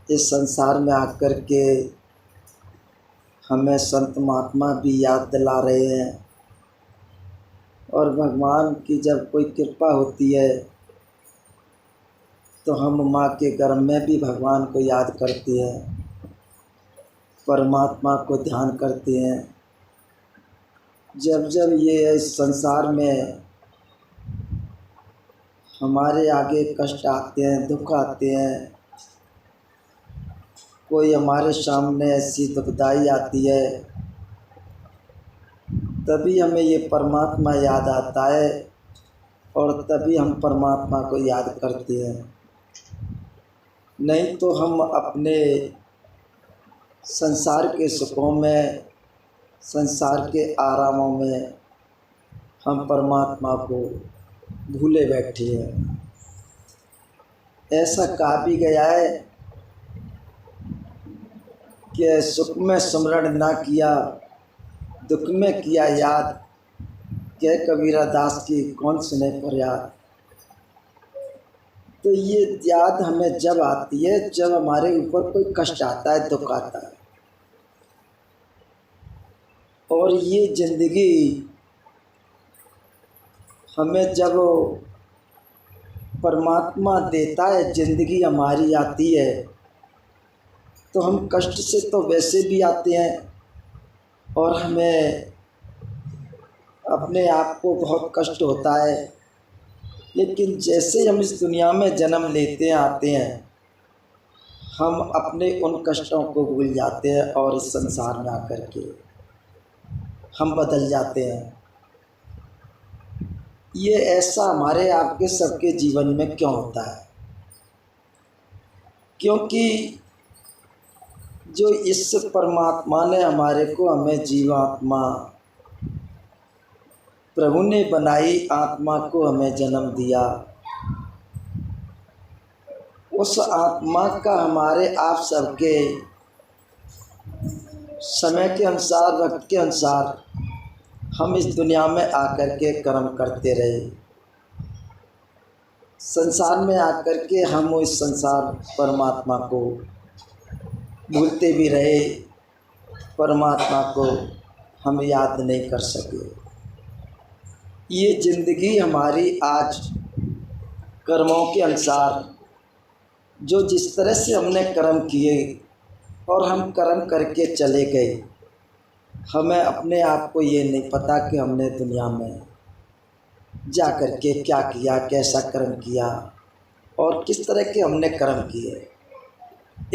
इस संसार में आकर के हमें संत महात्मा भी याद दिला रहे हैं। और भगवान की जब कोई कृपा होती है तो हम माँ के गर्भ में भी भगवान को याद करते हैं, परमात्मा को ध्यान करते हैं। जब जब ये इस संसार में हमारे आगे कष्ट आते हैं, दुख आते हैं, कोई हमारे सामने ऐसी दुखदाई आती है, तभी हमें ये परमात्मा याद आता है और तभी हम परमात्मा को याद करते हैं। नहीं तो हम अपने संसार के सुखों में, संसार के आरामों में हम परमात्मा को भूले बैठे हैं। ऐसा कहा भी गया है कि सुख में स्मरण ना किया, दुख में किया याद, कह कबीरा दास की कौन सुने फरियाद। तो ये याद हमें जब आती है जब हमारे ऊपर कोई कष्ट आता है, दुख आता है। और ये ज़िंदगी हमें जब परमात्मा देता है, ज़िंदगी हमारी आती है, तो हम कष्ट से तो वैसे भी आते हैं और हमें अपने आप को बहुत कष्ट होता है। लेकिन जैसे हम इस दुनिया में जन्म लेते आते हैं, हम अपने उन कष्टों को भूल जाते हैं और इस संसार में आकर के हम बदल जाते हैं। ये ऐसा हमारे आपके सबके जीवन में क्यों होता है? क्योंकि जो इस परमात्मा ने हमारे को, हमें जीवात्मा प्रभु ने बनाई आत्मा को हमें जन्म दिया, उस आत्मा का हमारे आप सबके समय के अनुसार, वक्त के अनुसार हम इस दुनिया में आकर के कर्म करते रहे। संसार में आकर के हम इस संसार परमात्मा को भूलते भी रहे, परमात्मा को हम याद नहीं कर सके। ये ज़िंदगी हमारी आज कर्मों के अनुसार, जो जिस तरह से हमने कर्म किए और हम कर्म करके चले गए, हमें अपने आप को ये नहीं पता कि हमने दुनिया में जा कर के क्या किया, कैसा कर्म किया और किस तरह के हमने कर्म किए।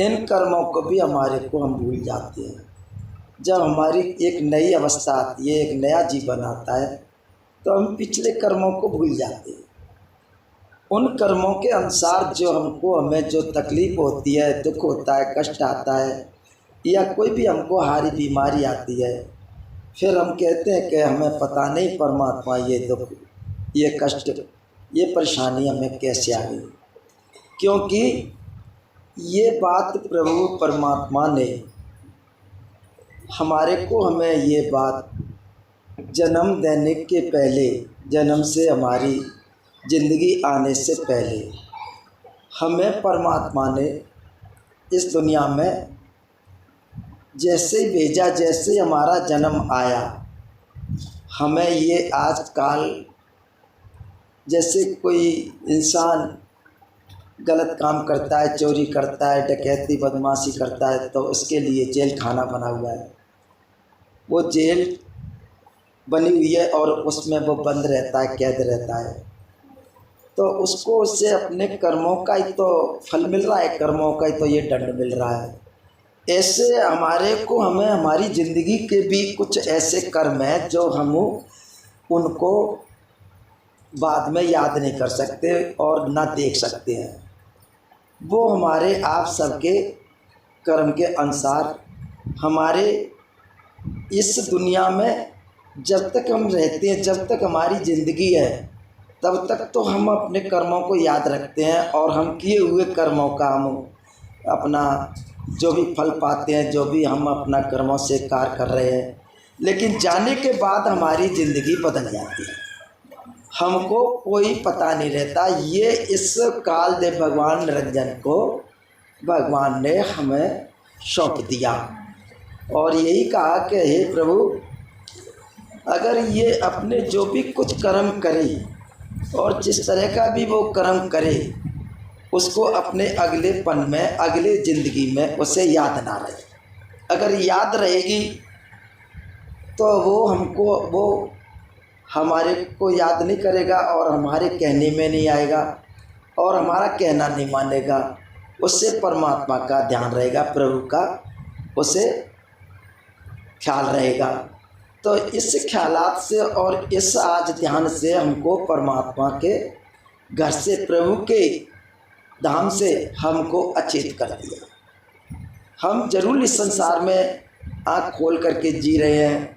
इन कर्मों को भी हमारे को हम भूल जाते हैं। जब हमारी एक नई अवस्था आती है, एक नया जीवन आता है, तो हम पिछले कर्मों को भूल जाते हैं। उन कर्मों के अनुसार जो हमको, हमें जो तकलीफ़ होती है, दुख होता है, कष्ट आता है, या कोई भी हमको हारी बीमारी आती है, फिर हम कहते हैं कि हमें पता नहीं परमात्मा ये दुख, ये कष्ट, ये परेशानी हमें कैसे आ गई। क्योंकि ये बात प्रभु परमात्मा ने हमारे को, हमें ये बात जन्म देने के पहले, जन्म से हमारी ज़िंदगी आने से पहले हमें परमात्मा ने इस दुनिया में जैसे ही भेजा, जैसे हमारा जन्म आया, हमें ये आजकल जैसे कोई इंसान गलत काम करता है, चोरी करता है, डकैती बदमाशी करता है, तो उसके लिए जेल खाना बना हुआ है। वो जेल बनी हुई है और उसमें वो बंद रहता है, कैद रहता है। तो उसको उससे अपने कर्मों का ही तो फल मिल रहा है, कर्मों का ही तो ये दंड मिल रहा है। ऐसे हमारे को, हमें हमारी ज़िंदगी के भी कुछ ऐसे कर्म हैं जो हम उनको बाद में याद नहीं कर सकते और ना देख सकते हैं। वो हमारे आप सबके कर्म के अनुसार हमारे इस दुनिया में जब तक हम रहते हैं, जब तक हमारी ज़िंदगी है, तब तक तो हम अपने कर्मों को याद रखते हैं और हम किए हुए कर्मों का हम अपना जो भी फल पाते हैं, जो भी हम अपना कर्मों से कार्य कर रहे हैं। लेकिन जाने के बाद हमारी ज़िंदगी बदल जाती है, हमको कोई पता नहीं रहता। ये इस काल देव भगवान निरंजन को भगवान ने हमें सौंप दिया और यही कहा कि हे प्रभु, अगर ये अपने जो भी कुछ कर्म करे और जिस तरह का भी वो कर्म करे, उसको अपने अगले पल में, अगले ज़िंदगी में उसे याद ना रहे। अगर याद रहेगी तो वो हमारे को याद नहीं करेगा और हमारे कहने में नहीं आएगा और हमारा कहना नहीं मानेगा। उससे परमात्मा का ध्यान रहेगा, प्रभु का उसे ख्याल रहेगा। तो इस ख्यालात से और इस आज ध्यान से हमको परमात्मा के घर से, प्रभु के धाम से हमको अचेत कर दिया। हम जरूर इस संसार में आँख खोल करके जी रहे हैं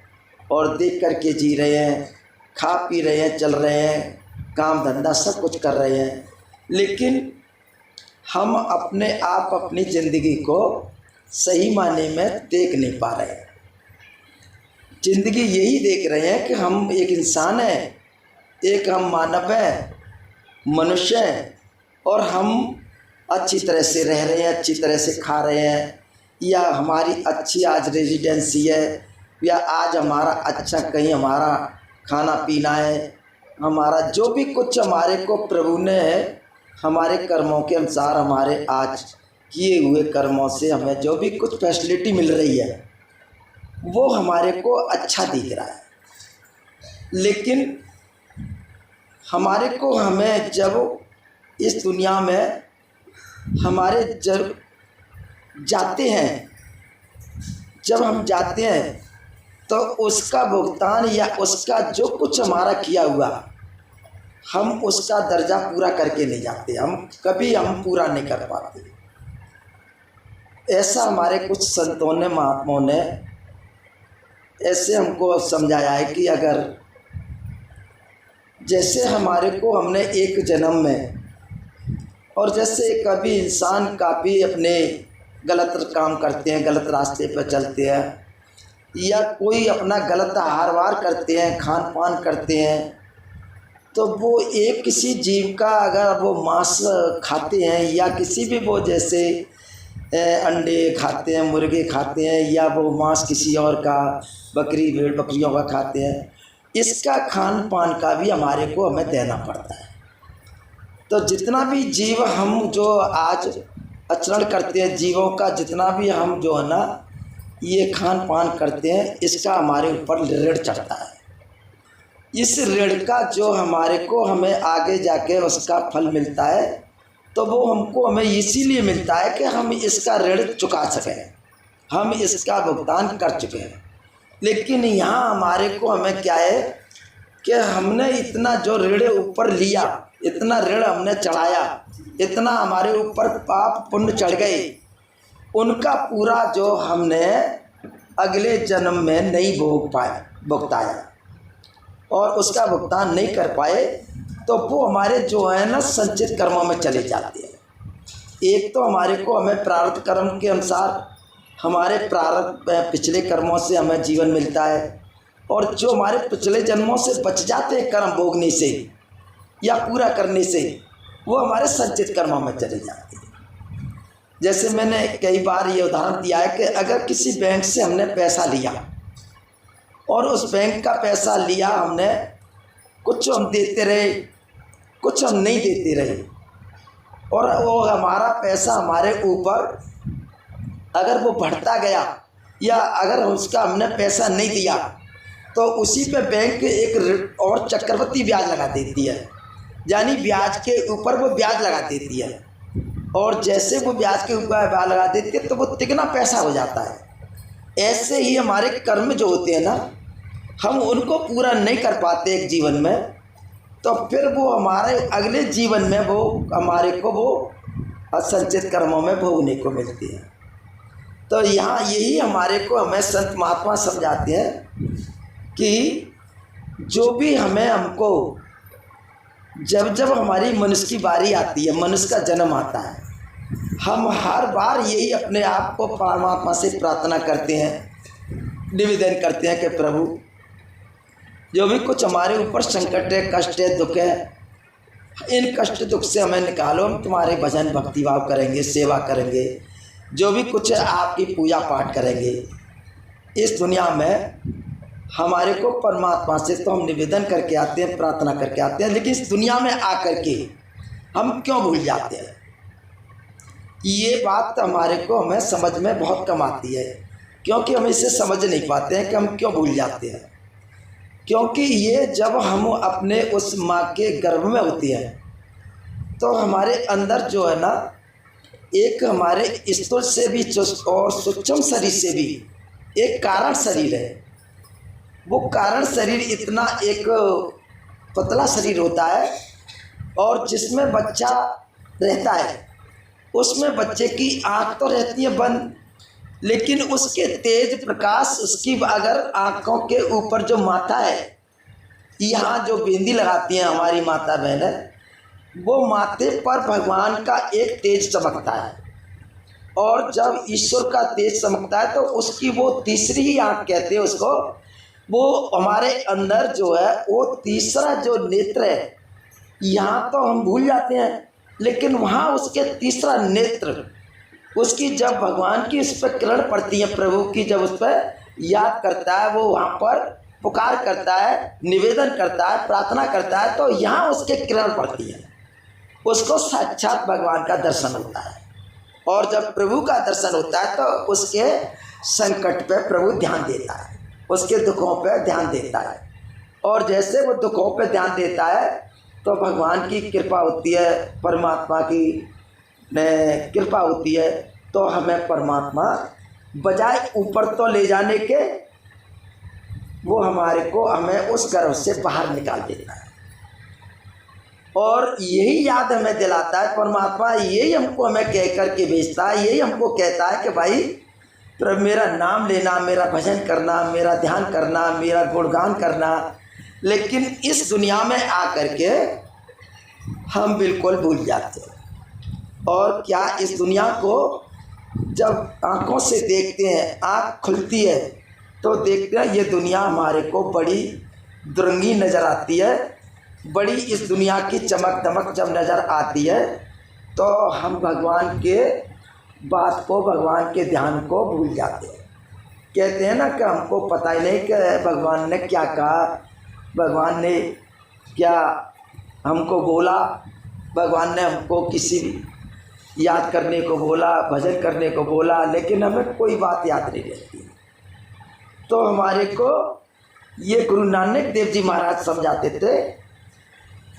और देख करके जी रहे हैं, खा पी रहे हैं, चल रहे हैं, काम धंधा सब कुछ कर रहे हैं, लेकिन हम अपने आप अपनी ज़िंदगी को सही मायने में देख नहीं पा रहे हैं। ज़िंदगी यही देख रहे हैं कि हम एक इंसान हैं, एक हम मानव हैं, मनुष्य हैं और हम अच्छी तरह से रह रहे हैं, अच्छी तरह से खा रहे हैं, या हमारी अच्छी आज रेजिडेंसी है, या आज हमारा अच्छा कहीं हमारा खाना पीना है, हमारा जो भी कुछ हमारे को प्रभु ने हमारे कर्मों के अनुसार, हमारे आज किए हुए कर्मों से हमें जो भी कुछ फैसिलिटी मिल रही है वो हमारे को अच्छा दिख रहा है। लेकिन हमें जब इस दुनिया में हमारे जब हम जाते हैं तो उसका भुगतान या उसका जो कुछ हमारा किया हुआ, हम उसका दर्जा पूरा करके नहीं जाते, हम पूरा नहीं कर पाते। ऐसा हमारे कुछ संतों ने, महात्माओं ने ऐसे हमको समझाया है कि अगर जैसे हमारे को हमने एक जन्म में, और जैसे कभी इंसान काफ़ी अपने गलत काम करते हैं, गलत रास्ते पर चलते हैं, या कोई अपना गलत आहार वार करते हैं, खान पान करते हैं, तो वो एक किसी जीव का अगर वो मांस खाते हैं, या किसी भी वो जैसे अंडे खाते हैं, मुर्गे खाते हैं, या वो मांस किसी और का, बकरी भेड़ बकरियों का खाते हैं, इसका खान पान का भी हमें देना पड़ता है। तो जितना भी जीव हम जो आज आचरण करते हैं, जीवों का जितना भी हम जो है ना ये खान पान करते हैं, इसका हमारे ऊपर ऋण चढ़ता है। इस ऋण का जो हमें आगे जाके उसका फल मिलता है, तो वो हमें इसीलिए मिलता है कि हम इसका ऋण चुका सकें, हम इसका भुगतान कर चुके हैं। लेकिन यहाँ हमें क्या है कि हमने इतना जो ऋण ऊपर लिया, इतना ऋण हमने चढ़ाया, इतना हमारे ऊपर पाप पुण्य चढ़ गए, उनका पूरा जो हमने अगले जन्म में नहीं भुगताया और उसका भुगतान नहीं कर पाए, तो वो हमारे जो है ना संचित कर्मों में चले जाते हैं। एक तो हमें प्रारब्ध कर्म के अनुसार हमारे प्रारब्ध पिछले कर्मों से हमें जीवन मिलता है, और जो हमारे पिछले जन्मों से बच जाते हैं कर्म भोगने से या पूरा करने से, वो हमारे संचित कर्मों में चले जाते हैं। जैसे मैंने कई बार ये उदाहरण दिया है कि अगर किसी बैंक से हमने पैसा लिया और उस बैंक का पैसा लिया हमने, कुछ हम देते रहे, कुछ हम नहीं देते रहे, और वो हमारा पैसा हमारे ऊपर अगर वो बढ़ता गया, या अगर उसका हमने पैसा नहीं दिया, तो उसी पे बैंक एक और चक्रवृद्धि ब्याज लगा देती है, यानी ब्याज के ऊपर वो ब्याज लगा देती है, और जैसे वो ब्याज के ऊपर ब्याज लगा देती है तो वो तिगना पैसा हो जाता है। ऐसे ही हमारे कर्म जो होते हैं ना, हम उनको पूरा नहीं कर पाते एक जीवन में, तो फिर वो हमारे अगले जीवन में वो हमारे को वो असंचित कर्मों में भोगने को मिलती है। तो यहाँ यही हमें संत महात्मा समझाते हैं कि जो भी हमको जब हमारी मनुष्य की बारी आती है, मनुष्य का जन्म आता है, हम हर बार यही अपने आप को परमात्मा से प्रार्थना करते हैं, निवेदन करते हैं कि प्रभु जो भी कुछ हमारे ऊपर संकट है, कष्ट है, दुख है, इन कष्ट दुख से हमें निकालो, हम तुम्हारे भजन भक्ति भाव करेंगे, सेवा करेंगे, जो भी कुछ है आपकी पूजा पाठ करेंगे। इस दुनिया में हमारे को परमात्मा से तो हम निवेदन करके आते हैं, प्रार्थना करके आते हैं, लेकिन इस दुनिया में आकर के हम क्यों भूल जाते हैं? ये बात हमारे को हमें समझ में बहुत कम आती है, क्योंकि हम इसे समझ नहीं पाते हैं कि हम क्यों भूल जाते हैं। क्योंकि ये जब हम अपने उस माँ के गर्भ में होती हैं तो हमारे अंदर जो है ना, एक हमारे स्थूल से भी और सूक्ष्म शरीर से भी एक कारण शरीर है। वो कारण शरीर इतना एक पतला शरीर होता है और जिसमें बच्चा रहता है, उसमें बच्चे की आँख तो रहती है बंद, लेकिन उसके तेज प्रकाश, उसकी अगर आँखों के ऊपर जो माथा है, यहाँ जो बिंदी लगाती हैं हमारी माता बहन, वो माथे पर भगवान का एक तेज चमकता है। और जब ईश्वर का तेज चमकता है तो उसकी वो तीसरी ही आँख कहते हैं उसको, वो हमारे अंदर जो है वो तीसरा जो नेत्र है, यहाँ तो हम भूल जाते हैं, लेकिन वहाँ उसके तीसरा नेत्र, उसकी जब भगवान की उस पर किरण पड़ती है, प्रभु की जब उस पर याद करता है, वो वहाँ पर पुकार करता है, निवेदन करता है, प्रार्थना करता है, तो यहाँ उसके किरण पड़ती है, उसको साक्षात भगवान का दर्शन होता है। और जब प्रभु का दर्शन होता है तो उसके संकट पे प्रभु ध्यान देता है, उसके दुखों पे ध्यान देता है। और जैसे वो दुखों पे ध्यान देता है तो भगवान की कृपा होती है, परमात्मा की कृपा होती है, तो हमें परमात्मा बजाय ऊपर तो ले जाने के, वो हमारे को हमें उस गर्भ से बाहर निकाल देता है। और यही याद हमें दिलाता है परमात्मा, यही हमको हमें कह कर के भेजता है, यही हमको कहता है कि भाई प्रभु मेरा नाम लेना, मेरा भजन करना, मेरा ध्यान करना, मेरा गुणगान करना। लेकिन इस दुनिया में आकर के हम बिल्कुल भूल जाते हैं। और क्या इस दुनिया को जब आँखों से देखते हैं, आँख खुलती है तो देखते हैं ये दुनिया हमारे को बड़ी दुरंगी नज़र आती है, बड़ी इस दुनिया की चमक दमक जब नज़र आती है तो हम भगवान के बात को, भगवान के ध्यान को भूल जाते हैं। कहते हैं ना कि हमको पता ही नहीं कि भगवान ने क्या कहा, भगवान ने क्या हमको बोला, भगवान ने हमको किसी याद करने को बोला, भजन करने को बोला, लेकिन हमें कोई बात याद नहीं रहती। तो हमारे को ये गुरु नानक देव जी महाराज समझाते थे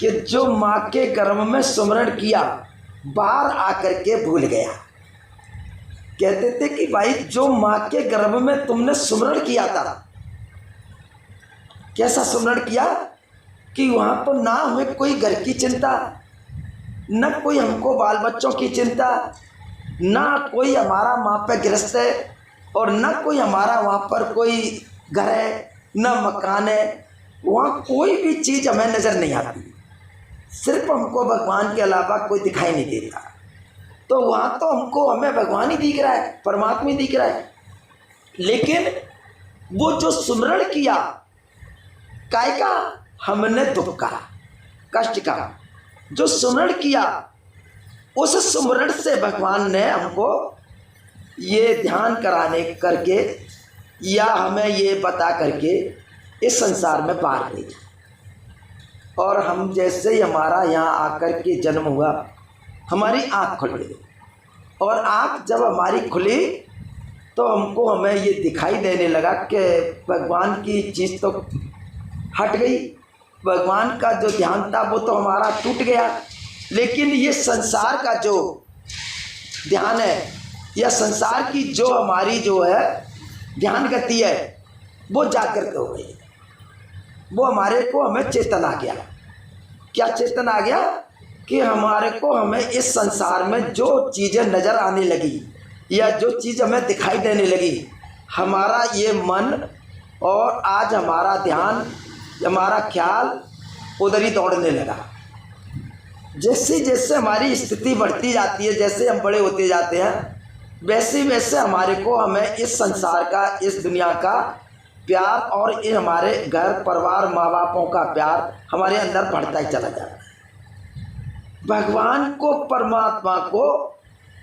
कि जो माँ के गर्भ में सुमरण किया, बाहर आकर के भूल गया। कहते थे कि भाई जो माँ के गर्भ में तुमने सुमरण किया था, कैसा सुमरण किया कि वहाँ तो ना हमें कोई घर की चिंता, न कोई हमको बाल बच्चों की चिंता, ना कोई हमारा वहाँ पे गृहस्थ है, और न कोई हमारा वहाँ पर कोई घर है, न मकान है, वहाँ कोई भी चीज़ हमें नज़र नहीं आती। सिर्फ हमको भगवान के अलावा कोई दिखाई नहीं देता। तो वहाँ तो हमको हमें भगवान ही दिख रहा है, परमात्मा ही दिख रहा है। लेकिन वो जो सुमरण किया, काय का हमने दुख का, कष्ट का जो सुमरण किया, उस सुमरण से भगवान ने हमको ये ध्यान कराने करके या हमें ये बता करके इस संसार में बाहर भेजा। और हम जैसे ही हमारा यहाँ आकर के जन्म हुआ, हमारी आँख खुल गई, और आँख जब हमारी खुली तो हमको हमें ये दिखाई देने लगा कि भगवान की चीज़ तो हट गई, भगवान का जो ध्यान था वो तो हमारा टूट गया, लेकिन ये संसार का जो ध्यान है या संसार की जो हमारी जो है ध्यान गति है, वो जागृत हो गई। वो हमारे को हमें चेतन आ गया। क्या चेतन आ गया कि हमारे को हमें इस संसार में जो चीज़ें नज़र आने लगी या जो चीज़ हमें दिखाई देने लगी, हमारा ये मन और आज हमारा ध्यान, हमारा ख्याल उधर ही दौड़ने लगा। जैसे जैसे हमारी स्थिति बढ़ती जाती है, जैसे हम बड़े होते जाते हैं, वैसे वैसे हमारे को हमें इस संसार का, इस दुनिया का प्यार और ये हमारे घर परिवार माँ बापों का प्यार हमारे अंदर बढ़ता ही चला जाता है। भगवान को, परमात्मा को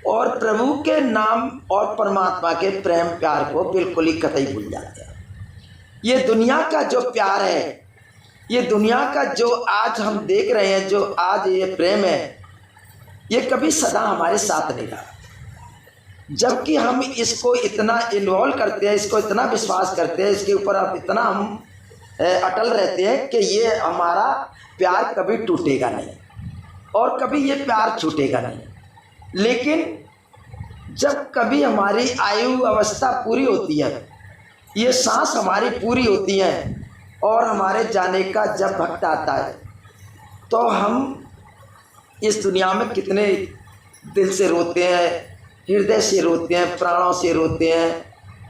और प्रभु के नाम और परमात्मा के प्रेम प्यार को बिल्कुल ही कतई भूल जाते हैं। ये दुनिया का जो प्यार है, ये दुनिया का जो आज हम देख रहे हैं, जो आज ये प्रेम है, ये कभी सदा हमारे साथ नहीं रहा। जबकि हम इसको इतना इन्वॉल्व करते हैं, इसको इतना विश्वास करते हैं, इसके ऊपर अब इतना हम अटल रहते हैं कि ये हमारा प्यार कभी टूटेगा नहीं और कभी ये प्यार छूटेगा नहीं। लेकिन जब कभी हमारी आयु अवस्था पूरी होती है, ये सांस हमारी पूरी होती है और हमारे जाने का जब वक्त आता है, तो हम इस दुनिया में कितने दिल से रोते हैं, हृदय से रोते हैं, प्राणों से रोते हैं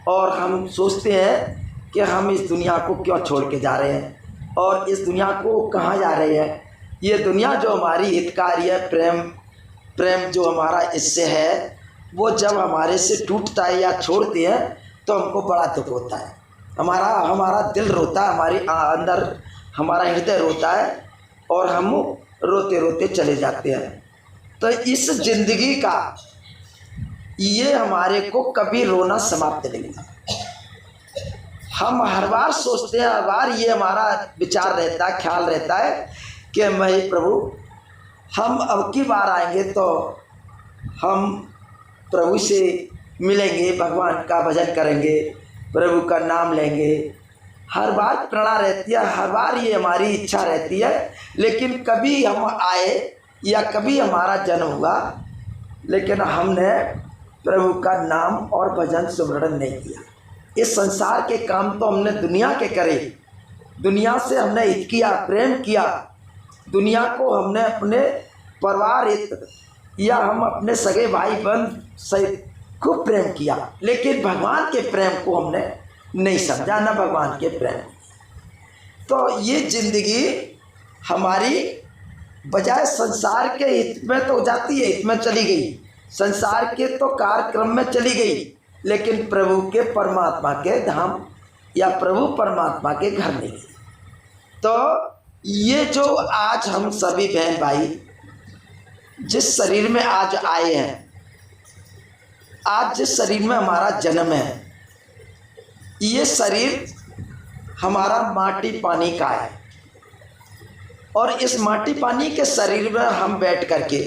और हम सोचते हैं कि हम इस दुनिया को क्यों छोड़ के जा रहे हैं और इस दुनिया को कहाँ जा रहे हैं। ये दुनिया जो हमारी हितकारी है, प्रेम जो हमारा इससे है, वो जब हमारे से टूटता है या छोड़ते हैं तो हमको बड़ा दुख होता है। हमारा दिल रोता है, हमारी अंदर हमारा हृदय रोता है और हम रोते रोते चले जाते हैं। तो इस जिंदगी का ये हमारे को कभी रोना समाप्त नहीं होगा। हम हर बार सोचते हैं, हर बार ये हमारा विचार रहता है, ख्याल रहता है कि मैं प्रभु, हम अब की बार आएंगे तो हम प्रभु से मिलेंगे, भगवान का भजन करेंगे, प्रभु का नाम लेंगे। हर बार प्रेरणा रहती है, हर बार ये हमारी इच्छा रहती है। लेकिन कभी हम आए या कभी हमारा जन्म हुआ, लेकिन हमने प्रभु का नाम और भजन सुमरण नहीं किया। इस संसार के काम तो हमने दुनिया के करे, दुनिया से हमने हित किया, प्रेम किया, दुनिया को हमने अपने परिवार हित या हम अपने सगे भाई बंद से खूब प्रेम किया, लेकिन भगवान के प्रेम को हमने नहीं समझा, ना भगवान के प्रेम। तो ये जिंदगी हमारी बजाय संसार के हित में तो जाती है, हित में चली गई, संसार के तो कार्यक्रम में चली गई, लेकिन प्रभु के परमात्मा के धाम या प्रभु परमात्मा के घर नहीं गई। तो ये जो आज हम सभी बहन भाई जिस शरीर में आज आए हैं, आज जिस शरीर में हमारा जन्म है, ये शरीर हमारा माटी पानी का है और इस माटी पानी के शरीर में हम बैठ करके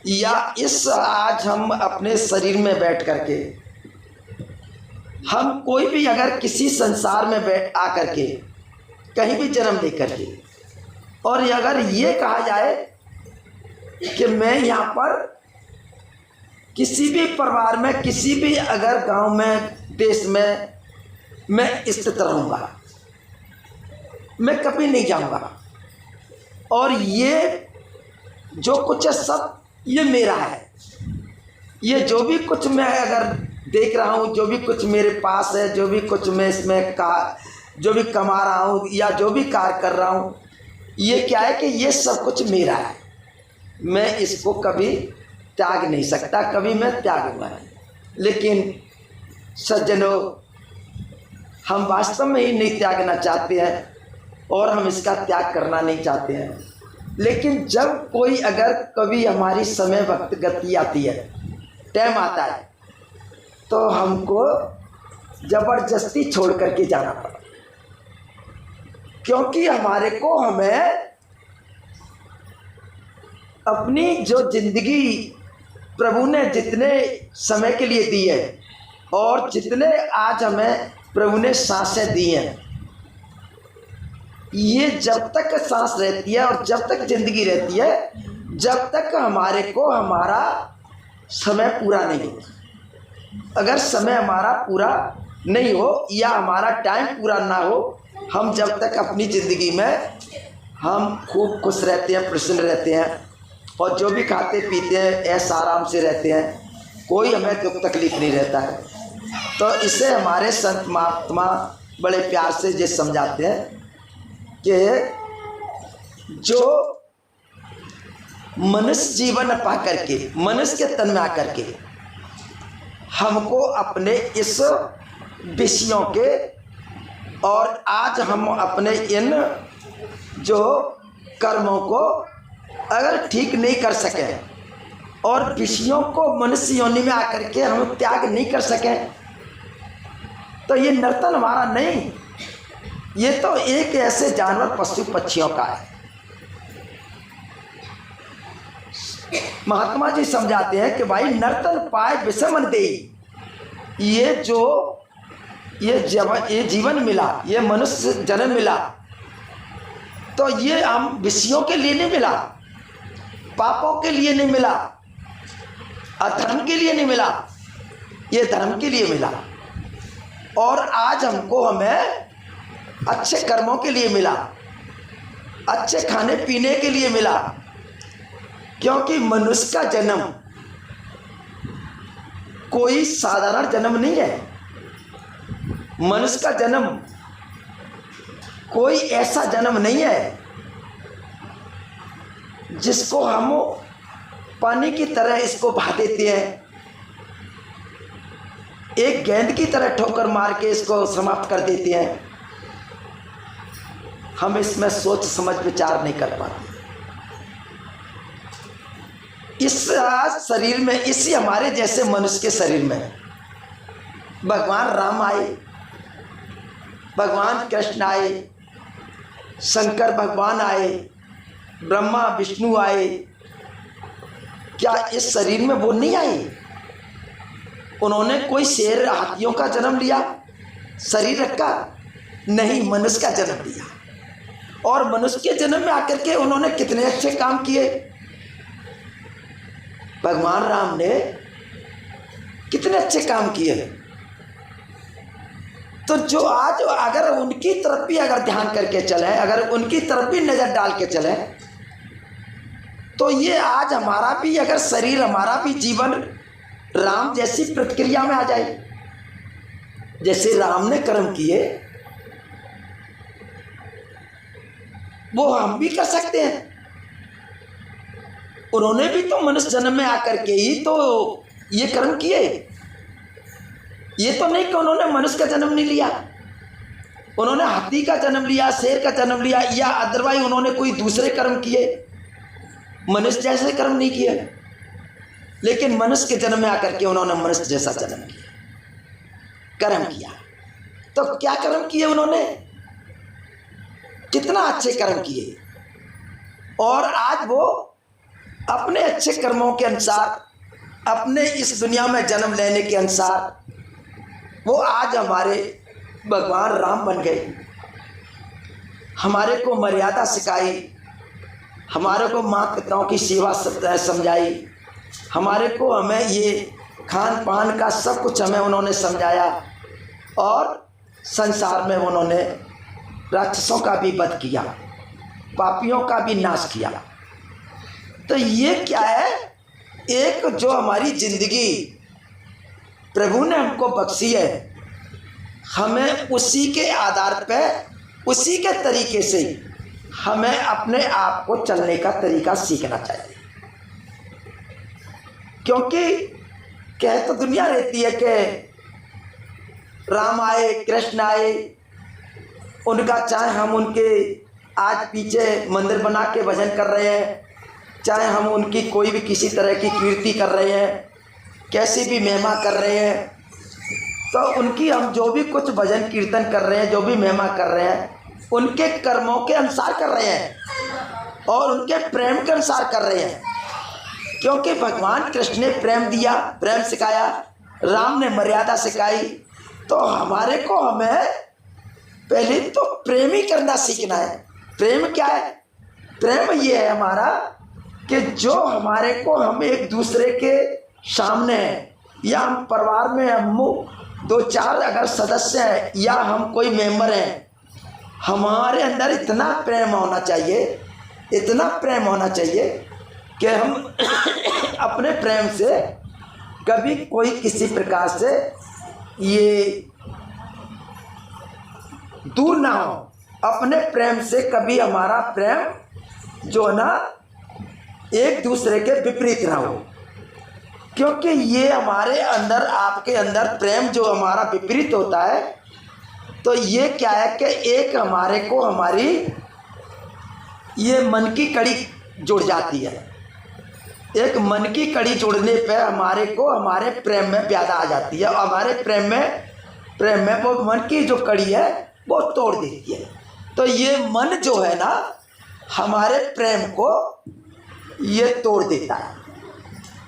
या इस आज हम अपने शरीर में बैठ करके हम कोई भी अगर किसी संसार में बैठ आ करके कहीं भी जन्म ले करके और अगर ये कहा जाए कि मैं यहाँ पर किसी भी परिवार में, किसी भी अगर गांव में, देश में मैं स्थित रहूँगा, मैं कभी नहीं जाऊँगा और ये जो कुछ है सब ये मेरा है। ये जो भी कुछ मैं अगर देख रहा हूँ, जो भी कुछ मेरे पास है, जो भी कुछ मैं इसमें जो भी कमा रहा हूँ या जो भी कार्य कर रहा हूँ, ये क्या है कि ये सब कुछ मेरा है। मैं इसको कभी त्याग नहीं सकता, कभी मैं त्यागूंगा नहीं। लेकिन सज्जनों, हम वास्तव में ही नहीं त्यागना चाहते हैं और हम इसका त्याग करना नहीं चाहते हैं। लेकिन जब कोई अगर कभी हमारी समय वक्त गति आती है, टाइम आता है, तो हमको ज़बरदस्ती छोड़ करके जाना पड़ा, क्योंकि हमें अपनी जो जिंदगी प्रभु ने जितने समय के लिए दी है और जितने आज हमें प्रभु ने सांसें दी हैं, ये जब तक सांस रहती है और जब तक जिंदगी रहती है, जब तक हमारे को हमारा समय पूरा नहीं हो। अगर समय हमारा पूरा नहीं हो या हमारा टाइम पूरा ना हो, हम जब तक अपनी ज़िंदगी में हम खूब खुश रहते हैं, प्रसन्न रहते हैं और जो भी खाते पीते हैं ऐसा आराम से रहते हैं, कोई हमें दुख तकलीफ नहीं रहता है। तो इसे हमारे संत महात्मा बड़े प्यार से ये समझाते हैं कि जो मनुष्य जीवन पा करके, मनुष्य के तन में आकर के हमको अपने इस विषयों के और आज हम अपने इन जो कर्मों को अगर ठीक नहीं कर सके और विषयों को मनुष्य योनि में आकर के हम त्याग नहीं कर सके तो ये नर्तन हमारा नहीं, ये तो एक ऐसे जानवर पशु पक्षियों का है। महात्मा जी समझाते हैं कि भाई नर्तन पाए विषमन दे, ये जो ये जीवन मिला, ये मनुष्य जन्म मिला, तो ये हम विषयों के लिए नहीं मिला, पापों के लिए नहीं मिला, अधर्म के लिए नहीं मिला, ये धर्म के लिए मिला। और आज हमको हमें अच्छे कर्मों के लिए मिला, अच्छे खाने पीने के लिए मिला, क्योंकि मनुष्य का जन्म कोई साधारण जन्म नहीं है। मनुष्य का जन्म कोई ऐसा जन्म नहीं है जिसको हम पानी की तरह इसको बहा देते हैं, एक गेंद की तरह ठोकर मार के इसको समाप्त कर देते हैं। हम इसमें सोच समझ विचार नहीं कर पाते। इस शरीर में, इसी हमारे जैसे मनुष्य के शरीर में भगवान राम आए, भगवान कृष्ण आए, शंकर भगवान आए, ब्रह्मा विष्णु आए। क्या इस शरीर में वो नहीं आए? उन्होंने कोई शेर हाथियों का जन्म लिया, शरीर रखा? नहीं, मनुष्य का जन्म लिया। और मनुष्य के जन्म में आकर के उन्होंने कितने अच्छे काम किए। भगवान राम ने कितने अच्छे काम किए। तो जो आज अगर उनकी तरफ भी अगर ध्यान करके चले, अगर उनकी तरफ भी नजर डाल के चले, तो ये आज हमारा भी अगर शरीर, हमारा भी जीवन राम जैसी प्रक्रिया में आ जाए। जैसे राम ने कर्म किए वो हम भी कर सकते हैं। उन्होंने भी तो मनुष्य जन्म में आकर के ही तो ये कर्म किए। ये तो नहीं कि उन्होंने मनुष्य का जन्म नहीं लिया, उन्होंने हाथी का जन्म लिया, शेर का जन्म लिया, या अदरवाइज उन्होंने कोई दूसरे कर्म किए, मनुष्य जैसे कर्म नहीं किए। लेकिन मनुष्य के जन्म में आकर के उन्होंने मनुष्य जैसा जन्म किया, कर्म किया। तो क्या कर्म किए उन्होंने? कितना अच्छे कर्म किए। और आज वो अपने अच्छे कर्मों के अनुसार, अपने इस दुनिया में जन्म लेने के अनुसार वो आज हमारे भगवान राम बन गए। हमारे को मर्यादा सिखाई, हमारे को माता पिताओं की सेवा समझाई, हमारे को हमें ये खान पान का सब कुछ हमें उन्होंने समझाया। और संसार में उन्होंने राक्षसों का भी वध किया, पापियों का भी नाश किया। तो ये क्या है? एक जो हमारी जिंदगी प्रभु ने हमको बख्शी है, हमें उसी के आधार पे, उसी के तरीके से हमें अपने आप को चलने का तरीका सीखना चाहिए। क्योंकि कह तो दुनिया रहती है कि राम आए, कृष्ण आए, उनका चाहे हम उनके आज पीछे मंदिर बना के भजन कर रहे हैं, चाहे हम उनकी कोई भी किसी तरह की कीर्ति कर रहे हैं, कैसी भी महिमा कर रहे हैं, तो उनकी हम जो भी कुछ भजन कीर्तन कर रहे हैं, जो भी महिमा कर रहे हैं, उनके कर्मों के अनुसार कर रहे हैं और उनके प्रेम के अनुसार कर रहे हैं। क्योंकि भगवान कृष्ण ने प्रेम दिया, प्रेम सिखाया, राम ने मर्यादा सिखाई। तो हमारे को हमें पहले तो प्रेम ही करना सीखना है। प्रेम क्या है? प्रेम ये है हमारा कि जो हमारे को, हम एक दूसरे के सामने हैं, या हम परिवार में हम 2-4 अगर सदस्य हैं, या हम कोई मेंबर हैं, हमारे अंदर इतना प्रेम होना चाहिए, इतना प्रेम होना चाहिए कि हम अपने प्रेम से कभी कोई किसी प्रकार से ये दूर ना हो। अपने प्रेम से कभी हमारा प्रेम जो है ना एक दूसरे के विपरीत ना हो। क्योंकि ये हमारे अंदर, आपके अंदर प्रेम जो हमारा विपरीत होता है, तो ये क्या है कि एक हमारे को हमारी ये मन की कड़ी जुड़ जाती है। एक मन की कड़ी जुड़ने पे हमारे को हमारे प्रेम में प्यादा आ जाती है, और हमारे प्रेम में वो मन की जो कड़ी है वो तोड़ देती है। तो ये मन जो है ना हमारे प्रेम को ये तोड़ देता है।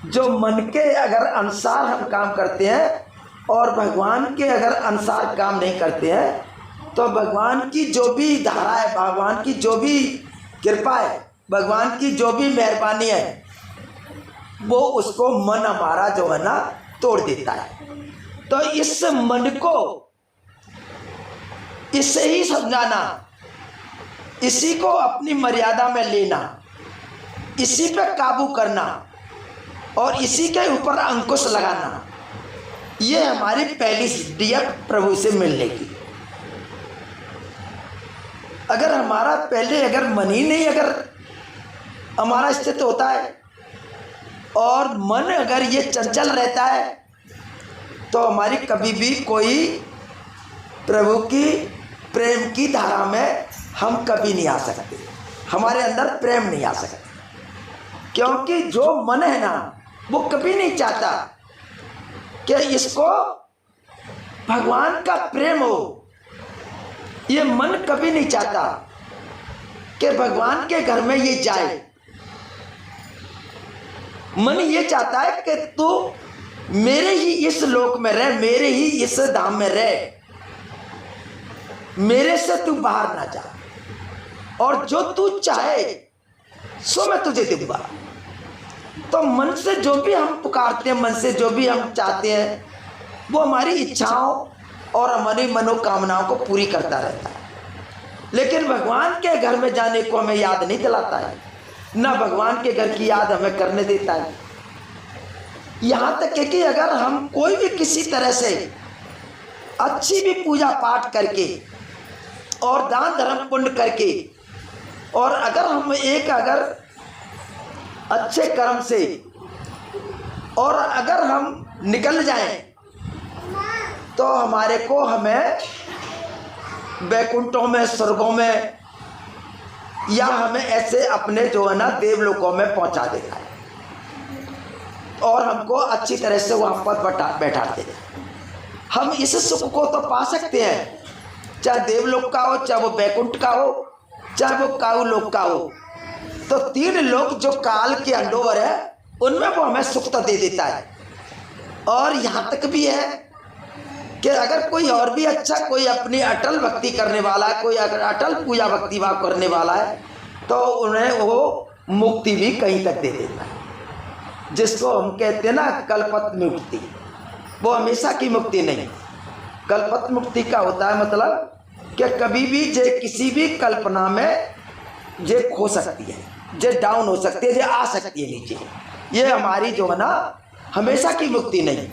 जो मन के अगर अनुसार हम काम करते हैं और भगवान के अगर अनुसार काम नहीं करते हैं तो भगवान की जो भी धारा है, भगवान की जो भी कृपा है, भगवान की जो भी मेहरबानी है वो उसको मन हमारा जो है ना तोड़ देता है। तो इस मन को इससे ही समझाना, इसी को अपनी मर्यादा में लेना, इसी पे काबू करना और इसी के ऊपर अंकुश लगाना, ये हमारी पहली सिद्धि है प्रभु से मिलने की। अगर हमारा पहले अगर मन ही नहीं अगर हमारा स्थित होता है और मन अगर ये चंचल रहता है तो हमारी कभी भी कोई प्रभु की प्रेम की धारा में हम कभी नहीं आ सकते, हमारे अंदर प्रेम नहीं आ सकता। क्योंकि जो मन है ना वो कभी नहीं चाहता कि इसको भगवान का प्रेम हो। ये मन कभी नहीं चाहता कि भगवान के घर में ये जाए। मन ये चाहता है कि तू मेरे ही इस लोक में रह, मेरे ही इस धाम में रह, मेरे से तू बाहर ना जा, और जो तू चाहे सो मैं तुझे दूंगा। तो मन से जो भी हम पुकारते हैं, मन से जो भी हम चाहते हैं वो हमारी इच्छाओं और हमारी मनोकामनाओं को पूरी करता रहता है। लेकिन भगवान के घर में जाने को हमें याद नहीं दिलाता है, ना भगवान के घर की याद हमें करने देता है। यहाँ तक है कि अगर हम कोई भी किसी तरह से अच्छी भी पूजा पाठ करके और दान धर्म पुण्य करके, और अगर हम एक अगर अच्छे कर्म से और अगर हम निकल जाएं तो हमारे को हमें वैकुंठों में, स्वर्गों में, या हमें ऐसे अपने जो है ना देवलोकों में पहुंचा देता है और हमको अच्छी तरह से वहाँ पर बैठा देता है। हम इस सुख को तो पा सकते हैं, चाहे देवलोक का हो, चाहे वो वैकुंठ का हो, चाहे वो काऊ लोक का हो। तो तीन लोक जो काल के अंडोवर है उनमें वो हमें सुख तो दे देता है। और यहाँ तक भी है कि अगर कोई और भी अच्छा कोई अपनी अटल भक्ति करने वाला है, कोई अगर अटल पूजा भक्ति भाव करने वाला है तो उन्हें वो मुक्ति भी कहीं तक दे देता है, जिसको हम कहते हैं ना कल्पत मुक्ति। वो हमेशा की मुक्ति नहीं, कल्पत मुक्ति का होता है मतलब कि कभी भी जे किसी भी कल्पना में जे खो सकती है, जे डाउन हो सकती है, जे आ सकती है नीचे। ये हमारी जो है ना हमेशा की मुक्ति नहीं।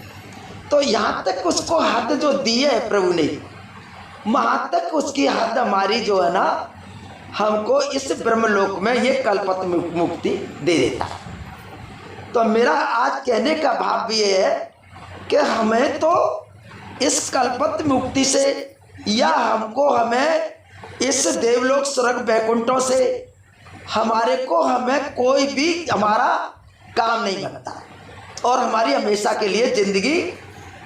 तो यहाँ तक उसको हद जो दी है प्रभु ने, वहाँ तक उसकी हद हमारी जो है ना हमको इस ब्रह्मलोक में ये कल्पत मुक्ति दे देता है। तो मेरा आज कहने का भाव भी ये है कि हमें तो इस कल्पत मुक्ति से या हमें इस देवलोक स्वर्ग वैकुंठों से हमारे को हमें कोई भी हमारा काम नहीं बनता, और हमारी हमेशा के लिए ज़िंदगी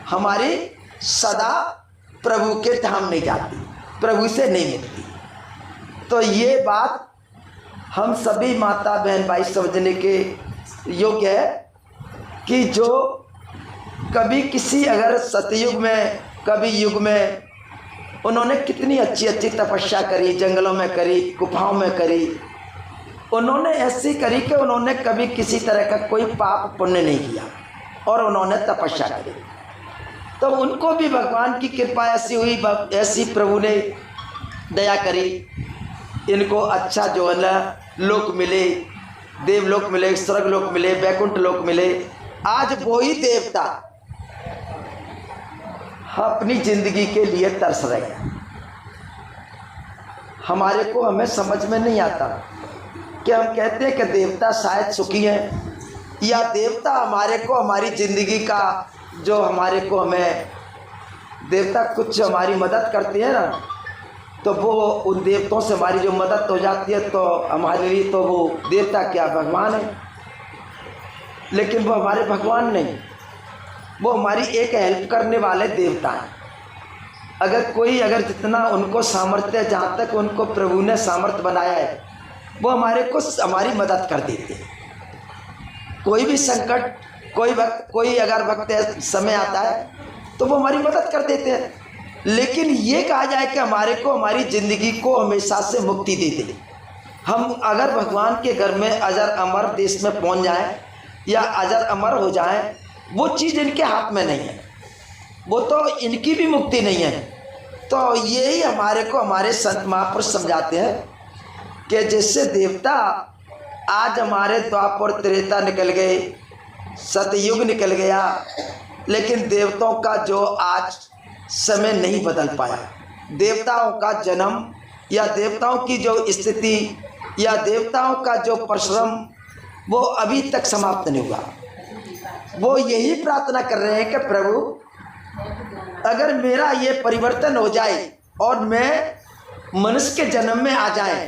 हमारी सदा प्रभु के धाम नहीं जाती, प्रभु से नहीं मिलती। तो ये बात हम सभी माता बहन भाई समझने के योग्य है कि जो कभी किसी अगर सतयुग में, कभी युग में उन्होंने कितनी अच्छी अच्छी तपस्या करी, जंगलों में करी, गुफाओं में करी, उन्होंने ऐसी करी कि उन्होंने कभी किसी तरह का कोई पाप पुण्य नहीं किया और उन्होंने तपस्या करी। तो उनको भी भगवान की कृपा ऐसी हुई, ऐसी प्रभु ने दया करी, इनको अच्छा जो है ना लोक मिले, देवलोक मिले, स्वर्ग लोक मिले, वैकुंठ लोक मिले। आज वो ही देवता अपनी जिंदगी के लिए तरस रहे हैं। हमारे को हमें समझ में नहीं आता कि हम कहते हैं कि देवता शायद सुखी हैं, या देवता हमारे को हमारी ज़िंदगी का जो हमारे को हमें देवता कुछ हमारी मदद करते हैं ना, तो वो उन देवताओं से हमारी जो मदद हो जाती है, तो हमारे लिए तो वो देवता क्या भगवान है। लेकिन वो हमारे भगवान नहीं, वो हमारी एक हेल्प करने वाले देवता हैं। अगर जितना उनको सामर्थ्य है, जहाँ तक उनको प्रभु ने सामर्थ्य बनाया है, वो हमारी मदद कर देते हैं। कोई भी संकट, कोई अगर वक्त समय आता है तो वो हमारी मदद कर देते हैं। लेकिन ये कहा जाए कि हमारी ज़िंदगी को हमेशा से मुक्ति दे दे। हम अगर भगवान के घर में अजर अमर देश में पहुंच जाएं या अजर अमर हो जाएं, वो चीज़ इनके हाथ में नहीं है, वो तो इनकी भी मुक्ति नहीं है। तो यही हमारे संत महापुरुष समझाते हैं कि जैसे देवता आज हमारे द्वापर त्रेता निकल गए, सतयुग निकल गया, लेकिन देवताओं का जो आज समय नहीं बदल पाया। देवताओं का जन्म या देवताओं की जो स्थिति या देवताओं का जो परिश्रम, वो अभी तक समाप्त नहीं हुआ। वो यही प्रार्थना कर रहे हैं कि प्रभु, अगर मेरा ये परिवर्तन हो जाए और मैं मनुष्य के जन्म में आ जाए,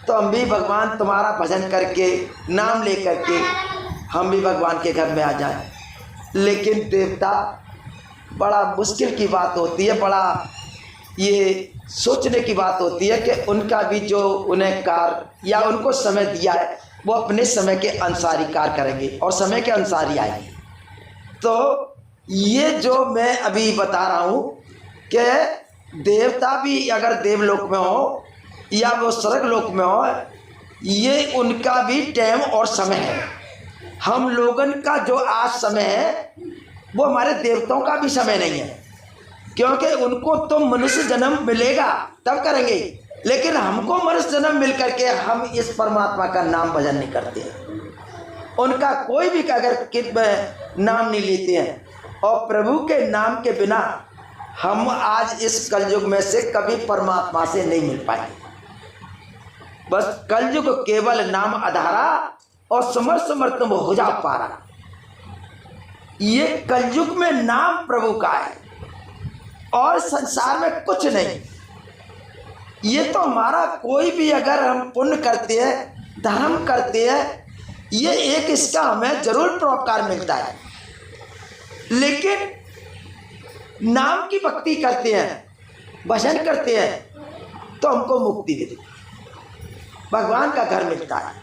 तो हम भी भगवान तुम्हारा भजन करके, नाम ले करके हम भी भगवान के घर में आ जाएं। लेकिन देवता, बड़ा मुश्किल की बात होती है, बड़ा ये सोचने की बात होती है कि उनका भी जो उन्हें कार्य या उनको समय दिया है, वो अपने समय के अनुसार ही कार्य करेंगे और समय के अनुसार ही आएंगे। तो ये जो मैं अभी बता रहा हूँ कि देवता भी अगर देवलोक में हो या वो स्वर्ग लोक में हो, ये उनका भी टाइम और समय है। हम लोगन का जो आज समय है, वो हमारे देवताओं का भी समय नहीं है, क्योंकि उनको तो मनुष्य जन्म मिलेगा तब करेंगे, लेकिन हमको मनुष्य जन्म मिल करके हम इस परमात्मा का नाम भजन नहीं करते हैं। उनका कोई भी अगर नाम नहीं लेते हैं, और प्रभु के नाम के बिना हम आज इस कलयुग में से कभी परमात्मा से नहीं मिल पाएंगे। बस कलयुग केवल नाम आधारा और समर तुम हो जा पारा। ये कलयुग में नाम प्रभु का है और संसार में कुछ नहीं। ये तो हमारा कोई भी अगर हम पुण्य करते हैं, धर्म करते हैं, ये एक इसका हमें जरूर परोपकार मिलता है। लेकिन नाम की भक्ति करते हैं, भजन करते हैं, तो हमको मुक्ति मिलती है, भगवान का घर मिलता है